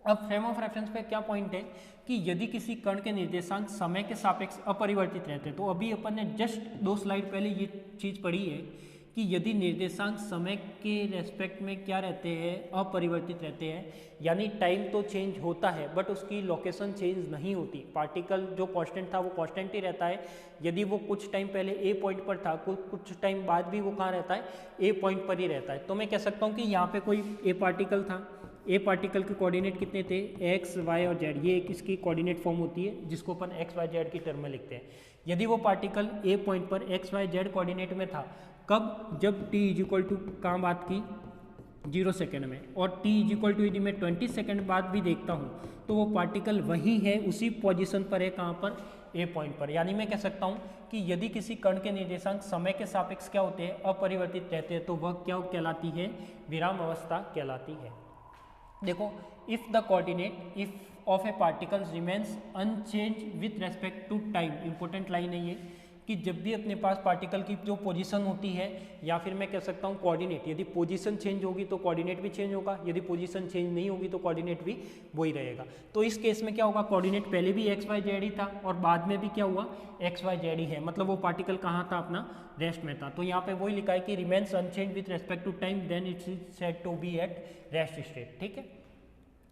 अब फ्रेम ऑफ रेफरेंस पे क्या पॉइंट है कि यदि किसी कण के निर्देशांक समय के सापेक्ष अपरिवर्तित रहते हैं। तो अभी अपन ने जस्ट 2 स्लाइड पहले ये चीज़ पढ़ी है कि यदि निर्देशांक समय के रेस्पेक्ट में क्या रहते हैं, अपरिवर्तित रहते हैं, यानी टाइम तो चेंज होता है बट उसकी लोकेशन चेंज नहीं होती। पार्टिकल जो कांस्टेंट था वो कांस्टेंट ही रहता है। यदि वो कुछ टाइम पहले ए पॉइंट पर था, कुछ टाइम बाद भी वो कहाँ रहता है, ए पॉइंट पर ही रहता है। तो मैं कह सकता हूँ कि यहाँ पे कोई ए पार्टिकल था, ए पार्टिकल के कोऑर्डिनेट कितने थे, एक्स, वाई और जेड। ये एक इसकी कोऑर्डिनेट फॉर्म होती है जिसको अपन एक्स वाई जेड की टर्म में लिखते हैं। यदि वो पार्टिकल ए पॉइंट पर एक्स वाई जेड कोऑर्डिनेट में था, कब, जब t इज इक्वल टू कहाँ बात की, 0 सेकेंड में, और t इज इक्वल टू यदि मैं 20 सेकेंड बाद भी देखता हूँ तो वो पार्टिकल वही है, उसी पोजीशन पर है, कहाँ पर, ए पॉइंट पर। यानी मैं कह सकता हूँ कि यदि किसी कण के निर्देशांक समय के सापेक्ष क्या होते हैं, अपरिवर्तित रहते हैं, तो वह क्या कहलाती है, विराम अवस्था कहलाती है। देखो, if the coordinate if of a particle remains unchange with respect to time, important line है ये, कि जब भी अपने पास पार्टिकल की जो पोजीशन होती है, या फिर मैं कह सकता हूँ कोऑर्डिनेट, यदि पोजीशन चेंज होगी तो कोऑर्डिनेट भी चेंज होगा, यदि पोजीशन चेंज नहीं होगी तो कोऑर्डिनेट भी वही रहेगा। तो इस केस में क्या होगा, कोऑर्डिनेट पहले भी एक्स वाई जेड ही था और बाद में भी क्या हुआ, एक्स वाई जेड ही है, मतलब वो पार्टिकल कहाँ था, अपना रेस्ट में था। तो यहाँ पे वही लिखा है कि remains unchange with respect to time, then it's said to be at rest state. ठीक है।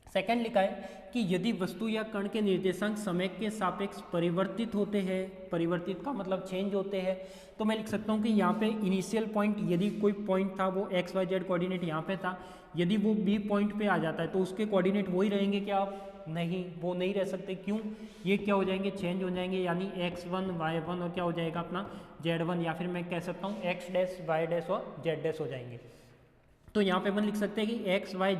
सेकंड लिखा है कि यदि वस्तु या कण के निर्देशांक समय के सापेक्ष परिवर्तित होते हैं, परिवर्तित का मतलब चेंज होते हैं, तो मैं लिख सकता हूँ कि यहाँ पे इनिशियल पॉइंट, यदि कोई पॉइंट था वो एक्स वाई जेड कोऑर्डिनेट यहाँ पे था, यदि वो बी पॉइंट पे आ जाता है तो उसके कोऑर्डिनेट वही रहेंगे क्या, आप नहीं, वो नहीं रह सकते। क्यों, ये क्या हो जाएंगे, चेंज हो जाएंगे, यानी x1 y1 और क्या हो जाएगा अपना z1, या फिर मैं कह सकता हूँ x डैश y डैश और z डैश हो जाएंगे। तो यहाँ पे अपन लिख सकते हैं कि एक्स वाई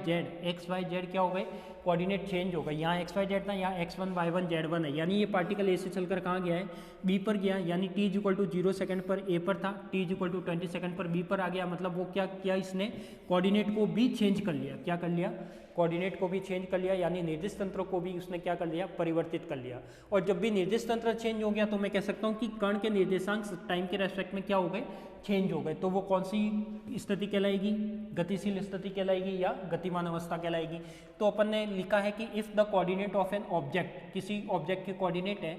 जेड क्या हो गए, कोऑर्डिनेट चेंज हो गए। यहाँ एक्स वाई जेड था, यहाँ x1 y1 z1 है, यानी ये पार्टिकल ए से चलकर कहाँ गया है, बी पर गया, यानी t = 0 सेकंड पर ए पर था, t = 20 सेकंड पर बी पर आ गया। मतलब वो क्या किया, इसने कोऑर्डिनेट को भी चेंज कर लिया। क्या कर लिया, कोऑर्डिनेट को भी चेंज कर लिया, यानी निर्देश तंत्र को भी उसने क्या कर लिया, परिवर्तित कर लिया। और जब भी निर्देश तंत्र चेंज हो गया तो मैं कह सकता हूँ कि कण के निर्देशांक टाइम के रेस्पेक्ट में क्या हो गए, चेंज हो गए। तो वो कौन सी स्थिति कहलाएगी, गतिशील स्थिति कहलाएगी या गतिमान अवस्था कहलाएगी। तो अपन ने लिखा है कि if the coordinate of an object, किसी ऑब्जेक्ट के कोऑर्डिनेट है,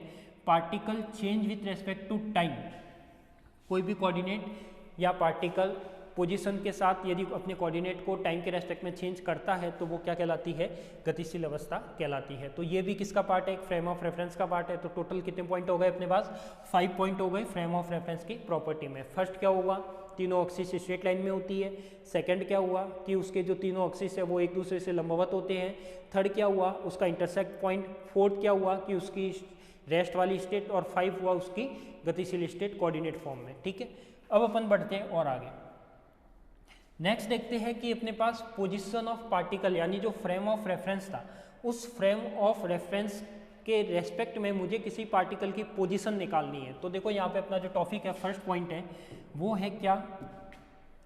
particle change with respect to time, कोई भी कोऑर्डिनेट या पार्टिकल पोजीशन के साथ यदि अपने कोऑर्डिनेट को टाइम के रेस्पेक्ट में चेंज करता है तो वो क्या कहलाती है, गतिशील अवस्था कहलाती है। तो ये भी किसका पार्ट है, एक फ्रेम ऑफ रेफरेंस का पार्ट है। तो टोटल कितने पॉइंट हो गए अपने पास, 5 पॉइंट हो गए फ्रेम ऑफ रेफरेंस की प्रॉपर्टी में। फर्स्ट क्या होगा, तीनों एक्सिस स्ट्रेट लाइन में होती है। सेकंड क्या हुआ कि उसके जो तीनों एक्सिस है वो एक दूसरे से लंबवत होते हैं। थर्ड क्या हुआ, उसका इंटरसेक्ट पॉइंट। फोर्थ क्या हुआ कि उसकी रेस्ट वाली स्टेट। और 5 हुआ उसकी गतिशील स्टेट कोऑर्डिनेट फॉर्म में। ठीक है, अब अपन बढ़ते हैं और आगे। नेक्स्ट देखते हैं कि अपने पास पोजीशन ऑफ पार्टिकल, यानी जो फ्रेम ऑफ रेफरेंस था, उस फ्रेम ऑफ रेफरेंस के रेस्पेक्ट में मुझे किसी पार्टिकल की पोजीशन निकालनी है। तो देखो यहाँ पे अपना जो टॉपिक है, फर्स्ट पॉइंट है वो है क्या,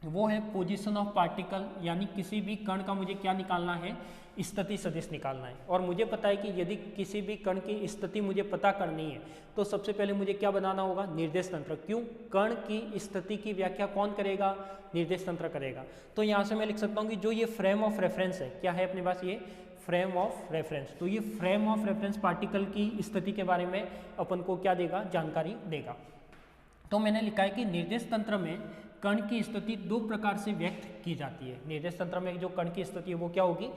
वो है पोजीशन ऑफ पार्टिकल, यानी किसी भी कण का मुझे क्या निकालना है, स्थिति सदिश निकालना है। और मुझे पता है कि यदि किसी भी कण की स्थिति मुझे पता करनी है तो सबसे पहले मुझे क्या बनाना होगा, निर्देश तंत्र। क्यों, कण की स्थिति की व्याख्या कौन करेगा, निर्देश तंत्र करेगा। तो यहाँ से मैं लिख सकता हूँ कि जो ये फ्रेम ऑफ रेफरेंस है, क्या है अपने पास, ये फ्रेम ऑफ रेफरेंस। तो ये फ्रेम ऑफ रेफरेंस पार्टिकल की स्थिति के बारे में अपन को क्या देगा, जानकारी देगा। तो मैंने लिखा है कि निर्देश तंत्र में कण की स्थिति 2 प्रकार से व्यक्त की जाती है। निर्देश तंत्र में जो कण की स्थिति है वो क्या होगी,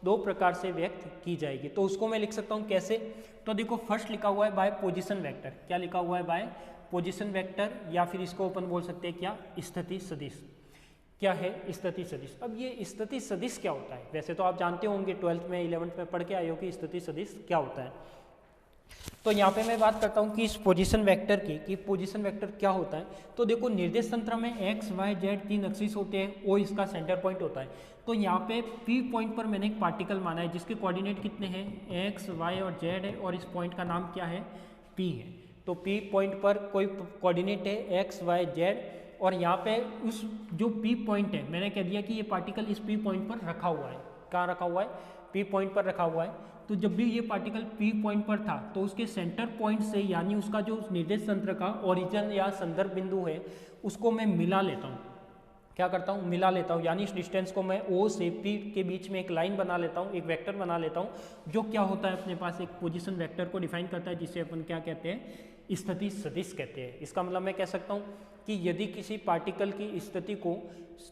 2 प्रकार से व्यक्त की जाएगी। तो उसको मैं लिख सकता हूँ कैसे, तो देखो फर्स्ट लिखा हुआ है बाय पोजीशन वेक्टर। क्या लिखा हुआ है, बाय पोजीशन वेक्टर, या फिर इसको अपन बोल सकते हैं क्या, स्थिति सदिश। क्या है, स्थिति सदिश। अब ये स्थिति सदिश क्या होता है, वैसे तो आप जानते होंगे 12th में 11th में पढ़ के आए हो कि स्थिति सदिश क्या होता है। तो यहाँ पे मैं बात करता हूँ कि इस पोजीशन वेक्टर की, कि पोजीशन वेक्टर क्या होता है। तो देखो निर्देश तंत्र में एक्स वाई जेड 3 एक्सिस होते हैं, ओ इसका सेंटर पॉइंट होता है। तो यहाँ पे पी पॉइंट पर मैंने एक पार्टिकल माना है जिसके कोऑर्डिनेट कितने हैं, एक्स वाई और जेड है, और इस पॉइंट का नाम क्या है, पी है। तो पी पॉइंट पर कोई कोऑर्डिनेट है एक्स वाई जेड, और यहाँ पे उस जो पी पॉइंट है, मैंने कह दिया कि ये पार्टिकल इस पी पॉइंट पर रखा हुआ है। कहाँ रखा हुआ है, पी पॉइंट पर रखा हुआ है। तो जब भी ये पार्टिकल पी पॉइंट पर था तो उसके सेंटर पॉइंट से, यानी उसका जो निर्देश तंत्र का ओरिजिन या संदर्भ बिंदु है, उसको मैं मिला लेता हूँ। क्या करता हूँ, मिला लेता हूँ, यानी इस डिस्टेंस को मैं ओ से पी के बीच में एक लाइन बना लेता हूँ, एक वेक्टर बना लेता हूँ, जो क्या होता है अपने पास एक पोजीशन वेक्टर को डिफाइन करता है, जिसे अपन क्या कहते हैं, स्थिति सदिश कहते हैं। इसका मतलब मैं कह सकता हूँ कि यदि किसी पार्टिकल की स्थिति को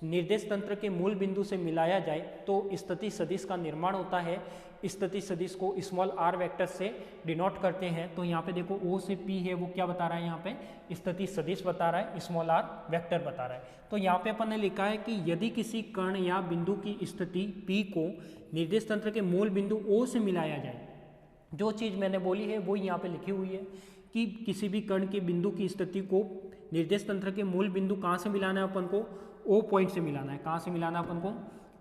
निर्देश तंत्र के मूल बिंदु से मिलाया जाए तो स्थिति सदिश का निर्माण होता है। स्थिति सदिश को स्मॉल r वेक्टर से डिनोट करते हैं। तो यहाँ पे देखो O से P है, वो क्या बता रहा है, यहाँ पे स्थिति सदिश बता रहा है, स्मॉल r वेक्टर बता रहा है। तो यहाँ पे अपन ने लिखा है कि यदि किसी कण या बिंदु की स्थिति P को निर्देश तंत्र के मूल बिंदु O से मिलाया जाए, जो चीज़ मैंने बोली है वो यहाँ पे लिखी हुई है कि किसी भी कण के बिंदु की स्थिति को निर्देश तंत्र के मूल बिंदु कहाँ से मिलाना है अपन को, O पॉइंट से मिलाना है। कहाँ से मिलाना है अपन को,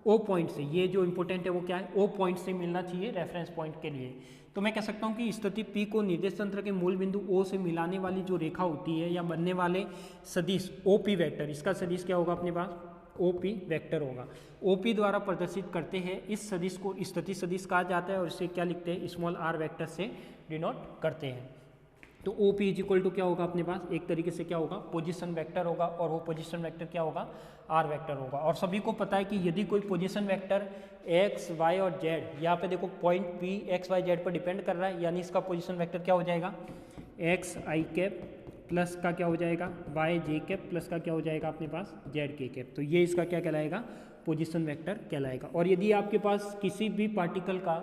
O पॉइंट से। ये जो इंपॉर्टेंट है वो क्या है, O पॉइंट से मिलना चाहिए रेफरेंस पॉइंट के लिए। तो मैं कह सकता हूँ कि स्थिति P को निर्देश तंत्र के मूल बिंदु O से मिलाने वाली जो रेखा होती है या बनने वाले सदिश OP वेक्टर, इसका सदिश क्या होगा अपने पास, OP वेक्टर होगा। OP द्वारा प्रदर्शित करते हैं इस सदिश को स्थिति सदिश कहा जाता है, और इसे क्या लिखते हैं, स्मॉल r वेक्टर से डिनोट करते हैं। तो OP इज इक्वल टू क्या होगा अपने पास, एक तरीके से क्या होगा, पोजीशन वेक्टर होगा, और वो पोजीशन वेक्टर क्या होगा, r वेक्टर होगा। और सभी को पता है कि यदि कोई पोजीशन वेक्टर x, y और z, यहाँ पे देखो point P x, y, z पर डिपेंड कर रहा है, यानी इसका पोजीशन वेक्टर क्या हो जाएगा, x i कैप प्लस का क्या हो जाएगा, y j कैप प्लस का क्या हो जाएगा अपने पास, z k कैप। तो ये इसका क्या कहलाएगा, पोजीशन वेक्टर कहलाएगा। और यदि आपके पास किसी भी पार्टिकल का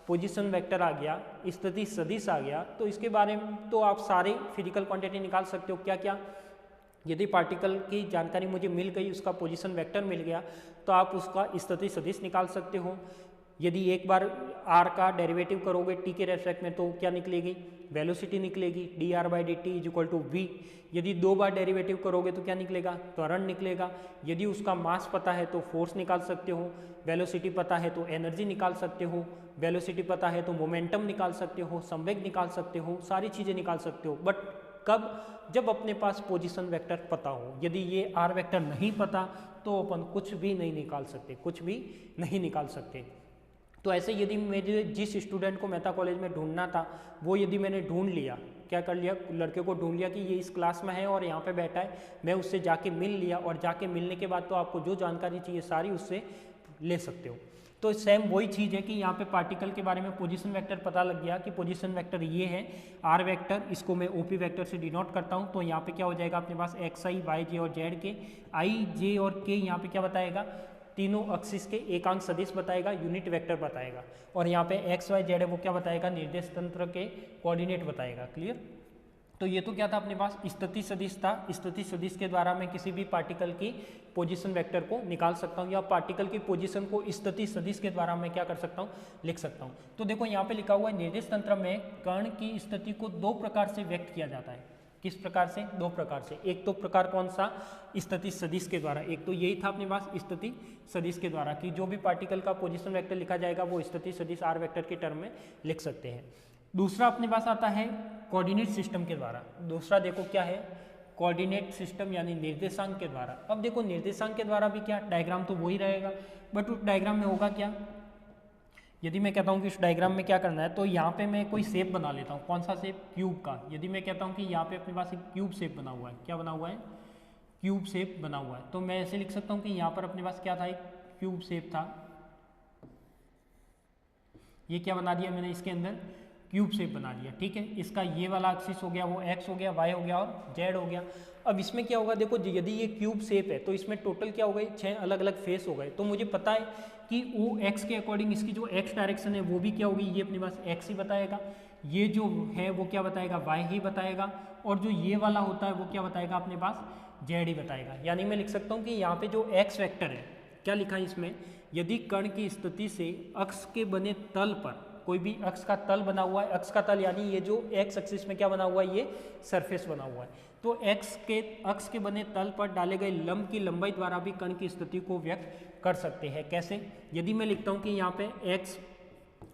पोजीशन वेक्टर आ गया, स्थिति सदिश आ गया, तो इसके बारे में तो आप सारे फिजिकल क्वांटिटी निकाल सकते हो। क्या क्या, यदि पार्टिकल की जानकारी मुझे मिल गई, उसका पोजीशन वेक्टर मिल गया, तो आप उसका स्थिति सदिश निकाल सकते हो। यदि एक बार r का डेरिवेटिव करोगे t के रेस्पेक्ट में तो क्या निकलेगी, वेलोसिटी निकलेगी, dr/dt is equal to v। यदि 2 बार डेरिवेटिव करोगे तो क्या निकलेगा, त्वरण निकलेगा। यदि उसका मास पता है तो फोर्स निकाल सकते हो, वेलोसिटी पता है तो एनर्जी निकाल सकते हो, वेलोसिटी पता है तो मोमेंटम निकाल सकते हो, संवेग निकाल सकते हो, सारी चीज़ें निकाल सकते हो। बट कब, जब अपने पास पोजीशन वेक्टर पता हो। यदि ये r वेक्टर नहीं पता तो अपन कुछ भी नहीं निकाल सकते, कुछ भी नहीं निकाल सकते। तो ऐसे यदि मेरे जिस स्टूडेंट को मेहता कॉलेज में ढूंढना था वो यदि मैंने ढूंढ लिया, क्या कर लिया, लड़के को ढूंढ लिया कि ये इस क्लास में है और यहाँ पे बैठा है, मैं उससे जाके मिल लिया और जाके मिलने के बाद तो आपको जो जानकारी चाहिए सारी उससे ले सकते हो। तो सेम वही चीज़ है कि यहाँ पे पार्टिकल के बारे में पोजीशन वेक्टर पता लग गया कि पोजीशन वेक्टर ये है आर वेक्टर, इसको मैं ओपी वेक्टर से डिनोट करता हूँ। तो यहाँ पे क्या हो जाएगा अपने पास एक्स आई वाई जे और जेड के, आई जे और के यहाँ पे क्या बताएगा, तीनों एक्सिस के एकांक सदिश बताएगा, यूनिट वेक्टर बताएगा। और यहाँ पे एक्स वाई जेड है वो क्या बताएगा, निर्देश तंत्र के कोऑर्डिनेट बताएगा। क्लियर। तो ये तो क्या था अपने पास, स्थिति सदिश था। स्थिति सदिश के द्वारा मैं किसी भी पार्टिकल की पोजीशन वेक्टर को निकाल सकता हूँ या पार्टिकल की पोजीशन को स्थिति सदिश के द्वारा मैं क्या कर सकता हूँ, लिख सकता हूँ। तो देखो यहाँ पे लिखा हुआ है निर्देश तंत्र में कण की स्थिति को 2 प्रकार से व्यक्त किया जाता है। किस प्रकार से, 2 प्रकार से। एक तो प्रकार कौन सा, स्थिति सदिश के द्वारा। एक तो यही था अपने पास स्थिति सदिश के द्वारा कि जो भी पार्टिकल का पोजीशन वेक्टर लिखा जाएगा वो स्थिति सदिश आर वेक्टर के टर्म में लिख सकते हैं। दूसरा अपने पास आता है कोऑर्डिनेट सिस्टम के द्वारा। दूसरा देखो क्या है, कोऑर्डिनेट सिस्टम यानी निर्देशांक के द्वारा। अब देखो निर्देशांक के द्वारा भी क्या, डायग्राम तो वही रहेगा बट उस डायग्राम में होगा क्या, यदि मैं कहता हूँ कि इस डायग्राम में क्या करना है तो यहाँ पे मैं कोई शेप बना लेता हूँ। कौन सा शेप, क्यूब का। यदि मैं कहता हूँ कि यहाँ पे अपने पास एक क्यूब शेप बना हुआ है, क्या बना हुआ है, क्यूब शेप बना हुआ है। तो मैं ऐसे लिख सकता हूँ कि यहाँ पर अपने पास क्या था, एक क्यूब शेप था। ये क्या बना दिया मैंने, इसके अंदर क्यूब शेप बना दिया। ठीक है, इसका ये वाला एक्सिस हो गया, वो एक्स हो गया, वाई हो गया और जेड हो गया। अब इसमें क्या होगा, देखो यदि ये क्यूब शेप है तो इसमें टोटल क्या हो गए, 6 अलग अलग फेस हो गए। तो मुझे पता है कि वो एक्स के अकॉर्डिंग इसकी जो एक्स डायरेक्शन है वो भी क्या होगी, ये अपने पास एक्स ही बताएगा, ये जो है वो क्या बताएगा, वाई ही बताएगा, और जो ये वाला होता है वो क्या बताएगा अपने पास, जेड ही बताएगा। यानी मैं लिख सकता हूँ कि यहाँ पे जो एक्स वेक्टर है, क्या लिखा है इसमें, यदि कण की स्थिति से अक्ष के बने तल पर, कोई भी अक्ष का तल बना हुआ है, अक्ष का तल यानी ये जो एक्स एक्सिस में क्या बना हुआ है, ये सरफेस बना हुआ है, तो अक्ष के बने तल पर डाले गए लंब की लंबाई द्वारा भी कण की स्थिति को व्यक्त कर सकते हैं। कैसे, यदि मैं लिखता हूँ कि यहाँ पे एक्स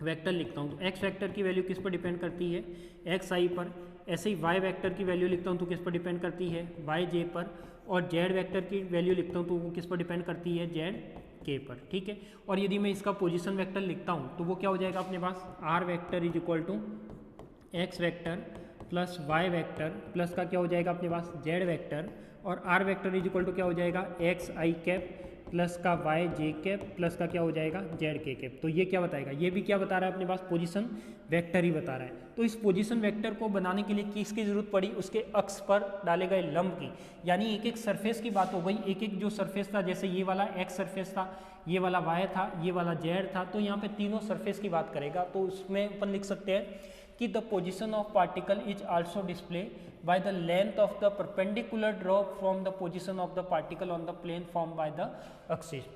वेक्टर लिखता हूँ तो एक्स वेक्टर की वैल्यू किस पर डिपेंड करती है, एक्स आई पर। ऐसे ही वाई वेक्टर की वैल्यू लिखता हूँ तो किस पर डिपेंड करती है, वाई जे पर। और जेड वेक्टर की वैल्यू लिखता हूँ तो वो किस पर डिपेंड करती है, जेड के पर। ठीक है, और यदि मैं इसका पोजीशन वेक्टर लिखता हूँ तो वो क्या हो जाएगा अपने पास, R vector is equal to X vector plus Y vector plus का क्या हो जाएगा अपने पास, जेड वेक्टर, और R vector is equal to क्या हो जाएगा, एक्स आई कैप प्लस का वाई जे कैप प्लस का क्या हो जाएगा, जेड के कैप। तो ये क्या बताएगा, ये भी क्या बता रहा है अपने पास, पोजीशन वेक्टर ही बता रहा है। तो इस पोजीशन वेक्टर को बनाने के लिए किसकी जरूरत पड़ी, उसके अक्ष पर डाले गए लंब की। यानी एक एक सरफेस की बात हो गई, एक एक जो सरफेस था, जैसे ये वाला एक्स सरफेस था, ये वाला वाई था, ये वाला जेड था, तो यहाँ पे तीनों सरफेस की बात करेगा। तो उसमें अपन लिख सकते हैं कि the position of particle is also display by the length of the perpendicular drop from the position of the particle on the plane formed by the axis।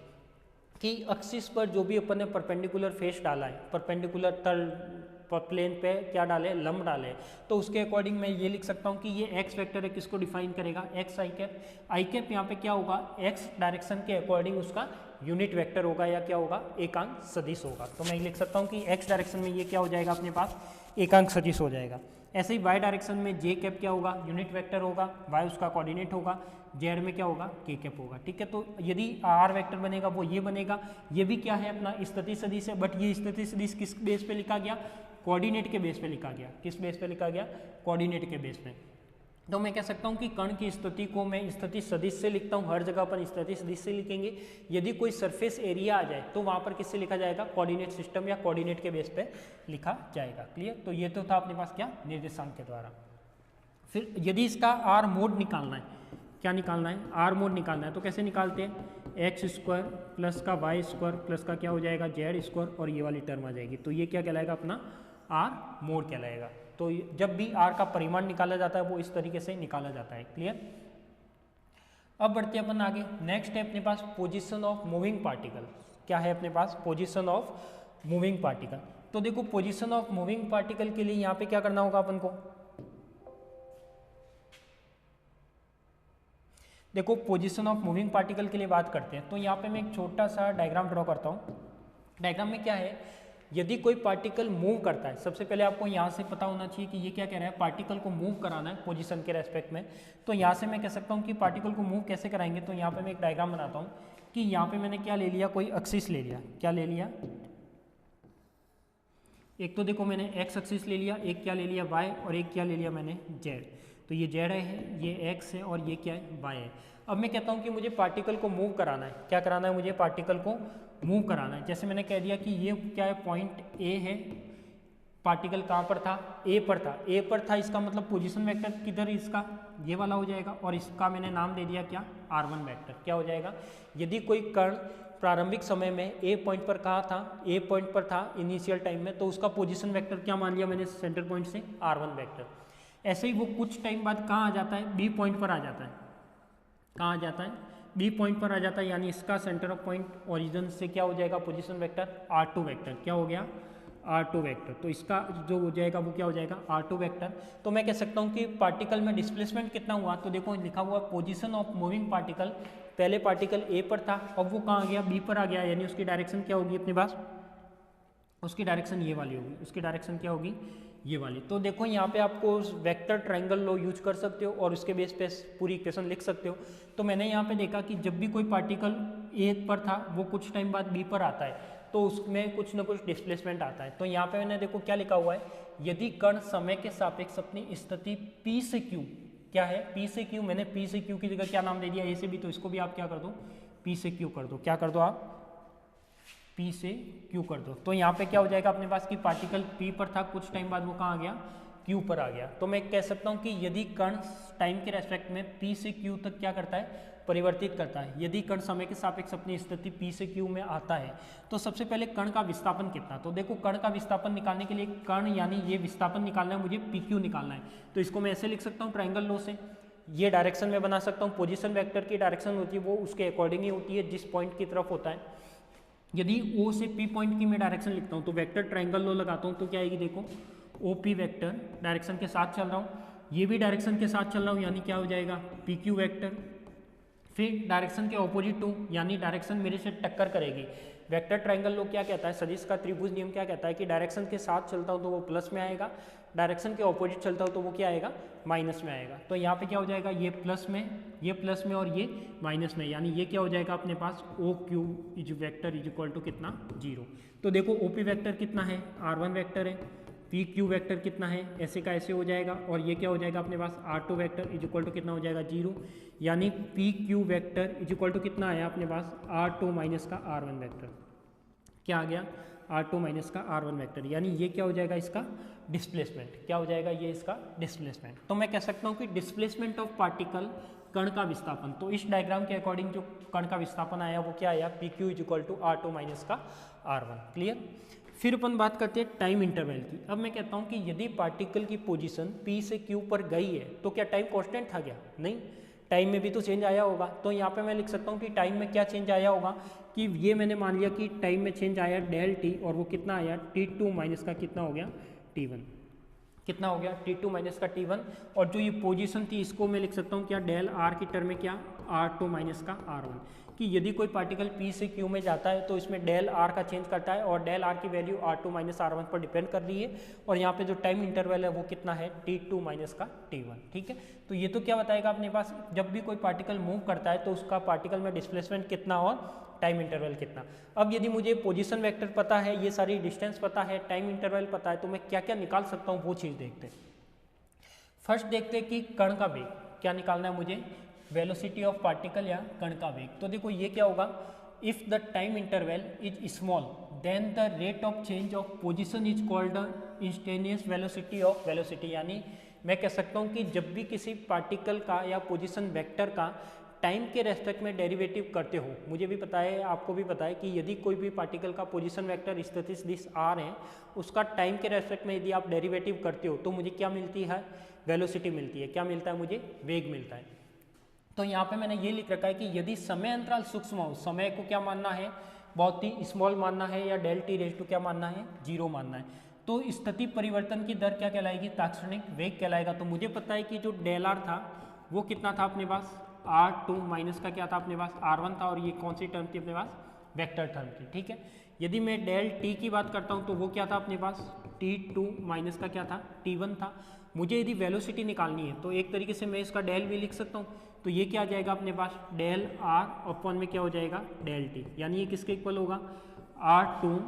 कि एक्सिस पर जो भी अपन ने परपेंडिकुलर फेस डाला है, परपेंडिकुलर तल plane पे क्या डाले, लंब डाले, तो उसके अकॉर्डिंग मैं ये लिख सकता हूँ कि ये एक्स वेक्टर है, किसको डिफाइन करेगा, x I cap. I cap यहाँ पे क्या होगा, एक्स डायरेक्शन के अकॉर्डिंग उसका यूनिट वेक्टर होगा या क्या होगा, एकांक सदिश होगा। तो मैं लिख सकता हूँ कि एक्स डायरेक्शन में ये क्या हो जाएगा अपने पास, एकांक सदिश हो जाएगा। ऐसे ही वाई डायरेक्शन में जे कैप क्या होगा, यूनिट वेक्टर होगा, वाई उसका कोऑर्डिनेट होगा, जेड में क्या होगा, के कैप होगा। ठीक है, तो यदि आर वेक्टर बनेगा वो ये बनेगा। ये भी क्या है अपना स्थिति सदिश है, बट ये स्थिति सदिश किस बेस पे लिखा गया, कोऑर्डिनेट के बेस पे लिखा गया। किस बेस पे लिखा गया, कोऑर्डिनेट के बेस पे। तो मैं कह सकता हूँ कि कण की स्थिति को मैं स्थिति सदिश से लिखता हूँ, हर जगह पर स्थिति सदिश से लिखेंगे। यदि कोई सरफेस एरिया आ जाए तो वहाँ पर किससे लिखा जाएगा, कोऑर्डिनेट सिस्टम या कोऑर्डिनेट के बेस पे लिखा जाएगा। क्लियर। तो ये तो था अपने पास क्या, निर्देशांक के द्वारा। फिर यदि इसका आर मोड निकालना है, क्या निकालना है, आर मोड निकालना है, तो कैसे निकालते हैं, एक्स स्क्वायर प्लस का वाई स्क्वायर प्लस का क्या हो जाएगा, जेड स्क्वायर, और ये वाली टर्म आ जाएगी। तो ये क्या कहलाएगा अपना, आर मोड कहलाएगा। तो जब भी आर का परिमाण निकाला जाता है वो इस तरीके से निकाला जाता है। क्लियर। अब बढ़ते हैं अपन आगे। नेक्स्ट है अपने पास पोजीशन ऑफ मूविंग पार्टिकल। क्या है अपने पास, पोजीशन ऑफ मूविंग पार्टिकल। तो देखो पोजीशन ऑफ मूविंग पार्टिकल के लिए यहाँ पे क्या करना होगा अपन को, देखो पोजीशन ऑफ मूविंग पार्टिकल के लिए बात करते हैं। तो यहाँ पे मैं एक छोटा सा डायग्राम ड्रॉ करता हूँ। डायग्राम में क्या है, यदि कोई पार्टिकल मूव करता है, सबसे पहले आपको यहाँ से पता होना चाहिए कि ये क्या कह रहा है, पार्टिकल को मूव कराना है पोजीशन के रेस्पेक्ट में। तो यहाँ से मैं कह सकता हूँ कि पार्टिकल को मूव कैसे कराएंगे। तो यहाँ पे मैं एक डायग्राम बनाता हूँ कि यहाँ पे मैंने क्या ले लिया, कोई एक्सिस ले लिया। क्या ले लिया, एक तो देखो मैंने एक्स एक्सिस ले लिया, एक क्या ले लिया वाई, और एक क्या ले लिया मैंने जेड। तो ये जेड है, ये एक्स है, और ये क्या है वाई है। अब मैं कहता हूँ कि मुझे पार्टिकल को मूव कराना है। क्या कराना है, मुझे पार्टिकल को मूव कराना है। जैसे मैंने कह दिया कि ये क्या है, पॉइंट ए है, पार्टिकल कहाँ पर था, ए पर था। ए पर था, इसका मतलब पोजीशन वेक्टर किधर, इसका ये वाला हो जाएगा, और इसका मैंने नाम दे दिया क्या, r1 वेक्टर। क्या हो जाएगा, यदि कोई कण प्रारंभिक समय में ए पॉइंट पर कहाँ था, ए पॉइंट पर था इनिशियल टाइम में, तो उसका पोजीशन वेक्टर क्या मान लिया मैंने सेंटर पॉइंट से, r1 वेक्टर। ऐसे ही वो कुछ टाइम बाद कहाँ आ जाता है, बी पॉइंट पर आ जाता है। कहाँ आ जाता है, बी पॉइंट पर आ जाता है, यानी इसका सेंटर ऑफ पॉइंट ओरिजिन से क्या हो जाएगा, पोजीशन वेक्टर r2 वेक्टर। क्या हो गया, r2 वेक्टर। तो इसका जो हो जाएगा वो क्या हो जाएगा, r2 वेक्टर। तो मैं कह सकता हूँ कि पार्टिकल में डिस्प्लेसमेंट कितना हुआ, तो देखो लिखा हुआ पोजीशन ऑफ मूविंग पार्टिकल। पहले पार्टिकल ए पर था, अब वो कहाँ गया, बी पर आ गया, यानी उसकी डायरेक्शन क्या होगी अपने पास, उसकी डायरेक्शन ये वाली होगी। उसकी डायरेक्शन क्या होगी, ये वाली। तो देखो यहाँ पे आपको वेक्टर ट्रायंगल लॉ यूज कर सकते हो और उसके बेस पे पूरी इक्वेशन लिख सकते हो। तो मैंने यहाँ पे देखा कि जब भी कोई पार्टिकल ए पर था, वो कुछ टाइम बाद बी पर आता है, तो उसमें कुछ ना कुछ डिस्प्लेसमेंट आता है। तो यहाँ पे मैंने देखो क्या लिखा हुआ है, यदि कण समय के सापेक्ष अपनी स्थिति P से Q, क्या है P से Q, मैंने P से Q की जगह क्या नाम दे दिया, ए से बी, तो इसको भी आप क्या कर दो, P से Q कर दो। क्या कर दो आप, P से Q कर दो। तो यहाँ पे क्या हो जाएगा अपने पास कि पार्टिकल P पर था, कुछ टाइम बाद वो कहाँ आ गया, Q पर आ गया। तो मैं कह सकता हूँ कि यदि कण टाइम के रेस्पेक्ट में P से Q तक क्या करता है, परिवर्तित करता है। यदि कण समय के सापेक्ष अपनी स्थिति P से Q में आता है, तो सबसे पहले कण का विस्थापन कितना। तो देखो कण का विस्थापन निकालने के लिए, कण यानी ये विस्थापन निकालना है मुझे, PQ निकालना है। तो इसको मैं ऐसे लिख सकता हूँ ट्रायंगल लॉ से, ये डायरेक्शन में बना सकता हूँ। पोजीशन वेक्टर की डायरेक्शन होती है वो उसके अकॉर्डिंग ही होती है जिस पॉइंट की तरफ होता है। यदि O से P पॉइंट की मैं डायरेक्शन लिखता हूँ तो वेक्टर ट्रायंगल लॉ लगाता हूँ, तो क्या आएगी, देखो OP वेक्टर डायरेक्शन के साथ चल रहा हूँ, ये भी डायरेक्शन के साथ चल रहा हूँ, यानी क्या हो जाएगा PQ वेक्टर। फिर डायरेक्शन के ऑपोजिट टू, यानी डायरेक्शन मेरे से टक्कर करेगी। वेक्टर ट्रायंगल लॉ क्या कहता है, सदिश का त्रिभुज नियम क्या कहता है कि डायरेक्शन के साथ चलता हूँ तो वो प्लस में आएगा, डायरेक्शन के ऑपोजिट चलता हूँ तो वो क्या आएगा, माइनस में आएगा। तो यहाँ पे क्या हो जाएगा, ये प्लस में और ये माइनस में, यानी ये क्या हो जाएगा अपने पास OQ is vector is equal to कितना, 0। तो देखो OP वेक्टर कितना है, R1 वेक्टर है, PQ वेक्टर कितना है, ऐसे का ऐसे हो जाएगा, और ये क्या हो जाएगा अपने पास R2 vector is equal to कितना हो जाएगा, 0। यानी PQ vector is equal to कितना आया अपने पास, R2 माइनस का R1 वेक्टर। क्या आ गया, R2 माइनस का R1 वेक्टर, यानी ये क्या हो जाएगा इसका डिस्प्लेसमेंट। क्या हो जाएगा ये इसका डिस्प्लेसमेंट। तो मैं कह सकता हूँ कि डिस्प्लेसमेंट ऑफ पार्टिकल, कण का विस्थापन। तो इस डायग्राम के अकॉर्डिंग जो कण का विस्थापन आया वो क्या आया, PQ is equal to R2 minus का R1। क्लियर। फिर अपन बात करते हैं टाइम इंटरवल की। अब मैं कहता हूँ कि यदि पार्टिकल की पोजीशन P से Q पर गई है तो क्या टाइम कांस्टेंट था क्या, नहीं, टाइम में भी तो चेंज आया होगा। तो यहाँ पे मैं लिख सकता हूँ कि टाइम में क्या चेंज आया होगा, कि ये मैंने मान लिया कि टाइम में चेंज आया डेल T, और वो कितना आया T2 माइनस का कितना हो गया T1। कितना हो गया T2 माइनस का T1। और जो ये पोजीशन थी इसको मैं लिख सकता हूँ क्या, डेल R की टर्म में क्या, R2 माइनस का R1। कि यदि कोई पार्टिकल P से Q में जाता है तो इसमें डेल R का चेंज करता है, और डेल R की वैल्यू R2 माइनस R1 पर डिपेंड कर रही है। और यहाँ पे जो टाइम इंटरवल है वो कितना है, T2 माइनस का T1। ठीक है। तो ये तो क्या बताएगा अपने पास, जब भी कोई पार्टिकल मूव करता है तो उसका पार्टिकल में डिस्प्लेसमेंट कितना और टाइम इंटरवल कितना। अब यदि मुझे पोजीशन वेक्टर पता है, ये सारी डिस्टेंस पता है, टाइम इंटरवल पता है, तो मैं क्या क्या निकाल सकता हूँ वो चीज़ देखते हैं। फर्स्ट देखते हैं कि कण का वेग क्या निकालना है मुझे, वेलोसिटी ऑफ पार्टिकल या कण का वेग। तो देखो ये क्या होगा, if the time interval is small then the rate of change of position is called instantaneous velocity of velocity. यानी मैं कह सकता हूँ कि जब भी किसी पार्टिकल का या पोजीशन वेक्टर का टाइम के रेस्पेक्ट में डेरिवेटिव करते हो, मुझे भी पता है आपको भी पता है कि यदि कोई भी पार्टिकल का पोजीशन वेक्टर स्थिति दिश R है, उसका टाइम के रेस्पेक्ट में यदि आप डेरिवेटिव करते हो तो मुझे क्या मिलती है, वेलोसिटी मिलती है। क्या मिलता है मुझे, वेग मिलता है। तो यहाँ पे मैंने ये लिख रखा है कि यदि समय अंतराल सूक्ष्म हो, समय को क्या मानना है, बहुत ही स्मॉल मानना है या डेल टी रेज टू क्या मानना है, 0 मानना है। तो स्थिति परिवर्तन की दर क्या कहलाएगी, तात्क्षणिक वेग कहलाएगा। तो मुझे पता है कि जो डेल आर था वो कितना था अपने पास, R2 माइनस का क्या था अपने पास, R1 था, और ये कौन सी टर्म थी अपने पास, वेक्टर टर्म थी, ठीक है। यदि मैं डेल टी की बात करता हूँ तो वो क्या था अपने पास, T2 माइनस का क्या था, T1 था। मुझे यदि वेलोसिटी निकालनी है तो एक तरीके से मैं इसका डेल भी लिख सकता हूँ, तो ये क्या आ जाएगा अपने पास, डेल आर अपॉन में क्या हो जाएगा, डेल टी, यानी ये किसके इक्वल होगा, R2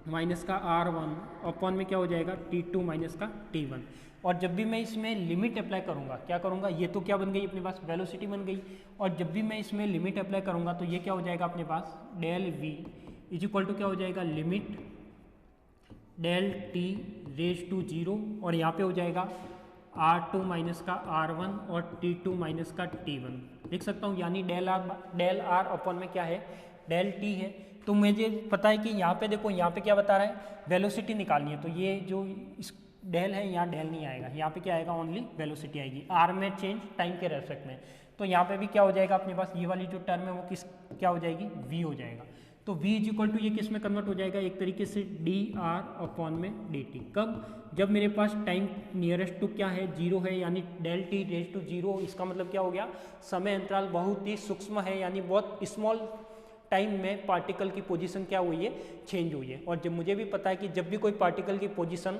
माइनस का R1 अपॉन में क्या हो जाएगा, T2 माइनस का T1। और जब भी मैं इसमें लिमिट अप्लाई करूँगा, क्या करूँगा, ये तो क्या बन गई अपने पास, वेलोसिटी बन गई, और जब भी मैं इसमें लिमिट अप्लाई करूँगा तो ये क्या हो जाएगा अपने पास, del V is equal to क्या हो जाएगा, limit del T raise to 0, और यहाँ पे हो जाएगा R2 माइनस का R1 और T2 माइनस का T1 लिख सकता हूँ, यानी डेल आर अपॉन में क्या है, डेल टी है। तो मुझे पता है कि यहाँ पे देखो, यहाँ पे क्या बता रहा है, वेलोसिटी निकालनी है, तो ये जो इस डेल है यहाँ डेल नहीं आएगा, यहाँ पे क्या आएगा, ओनली वेलोसिटी आएगी, आर में चेंज टाइम के रेस्पेक्ट में। तो यहाँ पे भी क्या हो जाएगा अपने पास, ये वाली जो टर्म है वो किस क्या हो जाएगी, वी हो जाएगा। तो v इज इक्वल टू ये किस में कन्वर्ट हो जाएगा, एक तरीके से डी आर अपॉन में डी टी। कब, जब मेरे पास टाइम नियरेस्ट टू क्या है, 0 है, यानी डेल टी रेज टू 0। इसका मतलब क्या हो गया, समय अंतराल बहुत ही सूक्ष्म है, यानी बहुत स्मॉल टाइम में पार्टिकल की पोजीशन क्या हुई है, चेंज हुई है। और जब मुझे भी पता है कि जब भी कोई पार्टिकल की पोजीशन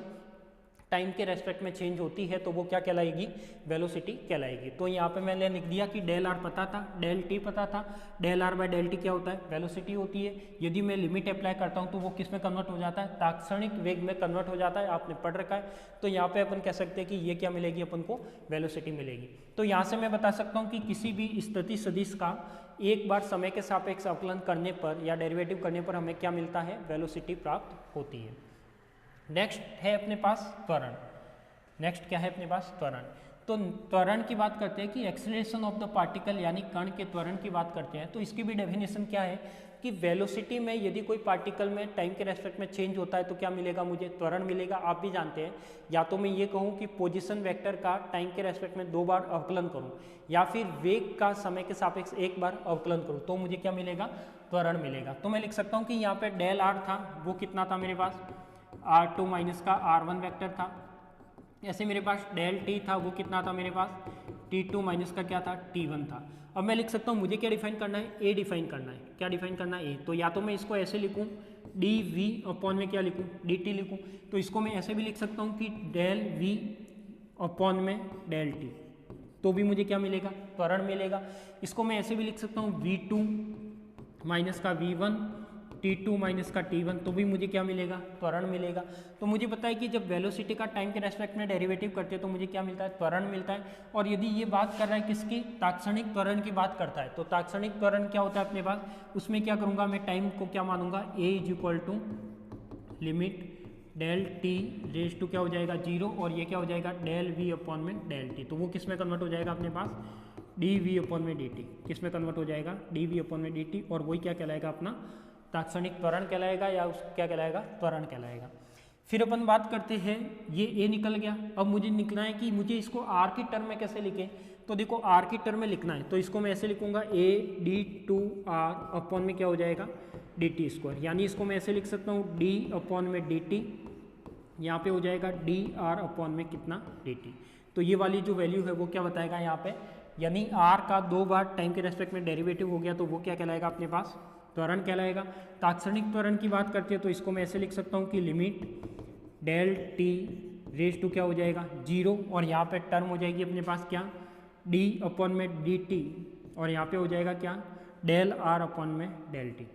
टाइम के रेस्पेक्ट में चेंज होती है तो वो क्या कहलाएगी, वेलोसिटी कहलाएगी। तो यहाँ पे मैंने लिख दिया कि डेल आर पता था, डेल टी पता था, del r by del t क्या होता है, वेलोसिटी होती है। यदि मैं लिमिट अप्लाई करता हूँ तो वो किस में कन्वर्ट हो जाता है, तात्क्षणिक वेग में कन्वर्ट हो जाता है, आपने पढ़ रखा है। तो यहाँ पे अपन कह सकते हैं कि ये क्या मिलेगी अपन को, वेलोसिटी मिलेगी। तो यहाँ से मैं बता सकता हूँ कि किसी भी स्थिति सदिश का एक बार समय के सापेक्ष अवकलन करने पर या डेरिवेटिव करने पर हमें क्या मिलता है, वेलोसिटी प्राप्त होती है। नेक्स्ट है अपने पास त्वरण। नेक्स्ट क्या है अपने पास, त्वरण। तो त्वरण की बात करते हैं कि एक्सेलरेशन ऑफ द पार्टिकल, यानी कण के त्वरण की बात करते हैं। तो इसकी भी डेफिनेशन क्या है कि वेलोसिटी में यदि कोई पार्टिकल में टाइम के रेस्पेक्ट में चेंज होता है तो क्या मिलेगा, मुझे त्वरण मिलेगा। आप भी जानते हैं, या तो मैं ये कहूँ कि पोजीशन वेक्टर का टाइम के रेस्पेक्ट में 2 बार अवकलन करूँ, या फिर वेग का समय के सापेक्ष 1 बार अवकलन करूँ, तो मुझे क्या मिलेगा, त्वरण मिलेगा। तो मैं लिख सकता हूँ कि यहाँ पे डेल आर था वो कितना था मेरे पास, R2 माइनस का R1 वेक्टर था। ऐसे मेरे पास डेल टी था वो कितना था मेरे पास, T2 माइनस का क्या था, T1 था। अब मैं लिख सकता हूँ, मुझे क्या डिफाइन करना है, A डिफाइन करना है। क्या डिफाइन करना है, A। तो या तो मैं इसको ऐसे लिखूँ, डी वी अपॉन में क्या लिखूँ, डी टी लिखूँ। तो इसको मैं ऐसे भी लिख सकता हूँ कि डेल वी अपॉन में डेल टी, तो भी मुझे क्या मिलेगा, त्वरण मिलेगा। इसको मैं ऐसे भी लिख सकता हूँ, V2 माइनस का V1 T2 माइनस का T1, तो भी मुझे क्या मिलेगा, त्वरण मिलेगा। तो मुझे पता है कि जब वेलोसिटी का टाइम के रेस्पेक्ट में डेरिवेटिव करते हैं तो मुझे क्या मिलता है, त्वरण मिलता है। और यदि ये बात कर रहा है किसकी, तात्क्षणिक त्वरण की बात करता है, तो तात्क्षणिक त्वरण क्या होता है अपने पास, उसमें क्या करूँगा मैं, टाइम को क्या मानूंगा, A is equal to limit del T raise to क्या हो जाएगा, 0, और ये क्या हो जाएगा, डेल वी अपॉन में डेल टी। तो वो किस में कन्वर्ट हो जाएगा अपने पास, डी वी अपॉन में डी टी। किस में कन्वर्ट हो जाएगा, डी वी अपॉन में डी टी, और वही क्या कहलाएगा अपना तात्क्षणिक त्वरण कहलाएगा, या उस क्या कहलाएगा, त्वरण कहलाएगा। फिर अपन बात करते हैं, ये A निकल गया। अब मुझे लिखना है कि मुझे इसको R की टर्म में कैसे लिखें। तो देखो R की टर्म में लिखना है तो इसको मैं ऐसे लिखूंगा, A d2R अपॉन में क्या हो जाएगा, डी टी स्क्वायर। यानी इसको मैं ऐसे लिख सकता हूँ, D अपॉन में डी टी, यहाँ पे हो जाएगा dr अपॉन में कितना, dt। तो ये वाली जो वैल्यू है वो क्या बताएगा यहाँ पे, यानी r का 2 बार टाइम के रेस्पेक्ट में डेरिवेटिव हो गया तो वो क्या कहलाएगा अपने पास, त्वरण कहलाएगा। तात्क्षणिक त्वरण की बात करते हैं तो इसको मैं ऐसे लिख सकता हूँ कि limit del T raise to क्या हो जाएगा, 0, और यहाँ पे टर्म हो जाएगी अपने पास क्या, d अपॉन में dt, और यहाँ पे हो जाएगा क्या, डेल r अपॉन में डेल टी,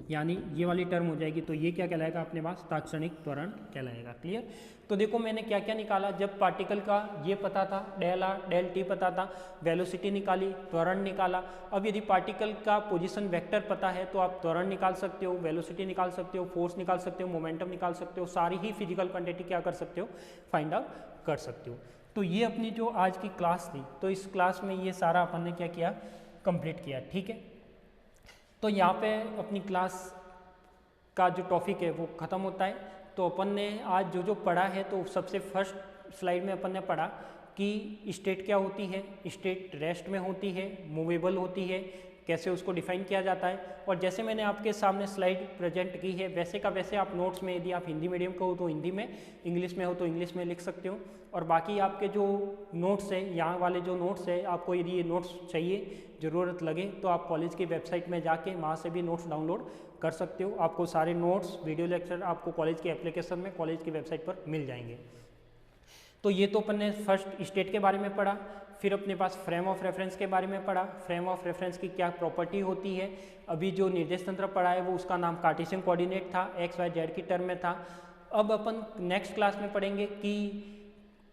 यानी ये वाली टर्म हो जाएगी। तो ये क्या कहलाएगा अपने पास, तात्क्षणिक त्वरण कहलाएगा। क्लियर। तो देखो मैंने क्या क्या निकाला, जब पार्टिकल का ये पता था, डेल आर डेल टी पता था, वेलोसिटी निकाली, त्वरण निकाला। अब यदि पार्टिकल का पोजीशन वेक्टर पता है तो आप त्वरण निकाल सकते हो, वेलोसिटी निकाल सकते हो, फोर्स निकाल सकते हो, मोमेंटम निकाल सकते हो, सारी ही फिजिकल क्वांटिटी क्या कर सकते हो, फाइंड आउट कर सकते हो। तो ये अपनी जो आज की क्लास थी, तो इस क्लास में ये सारा अपन ने क्या किया, कंप्लीट किया। ठीक है, तो यहाँ पे अपनी क्लास का जो टॉपिक है वो ख़त्म होता है। तो अपन ने आज जो जो पढ़ा है, तो सबसे फर्स्ट स्लाइड में अपन ने पढ़ा कि स्टेट क्या होती है, स्टेट रेस्ट में होती है, मूवेबल होती है, कैसे उसको डिफाइन किया जाता है। और जैसे मैंने आपके सामने स्लाइड प्रेजेंट की है वैसे का वैसे आप नोट्स में, यदि आप हिंदी मीडियम का हो तो हिंदी में, इंग्लिश में हो तो इंग्लिश में लिख सकते हो। और बाकी आपके जो नोट्स है, यहाँ वाले जो नोट्स है, आपको यदि ये नोट्स चाहिए, ज़रूरत लगे तो आप कॉलेज की वेबसाइट में जाके वहाँ से भी नोट्स डाउनलोड कर सकते हो। आपको सारे नोट्स, वीडियो लेक्चर आपको कॉलेज के एप्लीकेशन में, कॉलेज की वेबसाइट पर मिल जाएंगे। तो ये तो अपन ने फर्स्ट स्टेट के बारे में पढ़ा। फिर अपने पास फ्रेम ऑफ रेफरेंस के बारे में पढ़ा। फ्रेम ऑफ रेफरेंस की क्या प्रॉपर्टी होती है। अभी जो निर्देश तंत्र पढ़ा है वो उसका नाम कार्टेशियन कोऑर्डिनेट था, एक्स वाई जेड की टर्म में था। अब अपन नेक्स्ट क्लास में पढ़ेंगे कि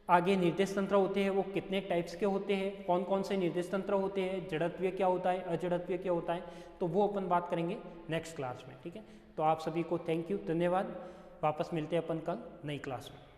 आगे निर्देश तंत्र होते हैं वो कितने टाइप्स के होते हैं, कौन कौन से निर्देश तंत्र होते हैं, जड़त्वीय क्या होता है, अजड़त्वीय क्या होता है, तो वो अपन बात करेंगे नेक्स्ट क्लास में। ठीक है, तो आप सभी को थैंक यू, धन्यवाद। वापस मिलते हैं अपन कल नई क्लास में।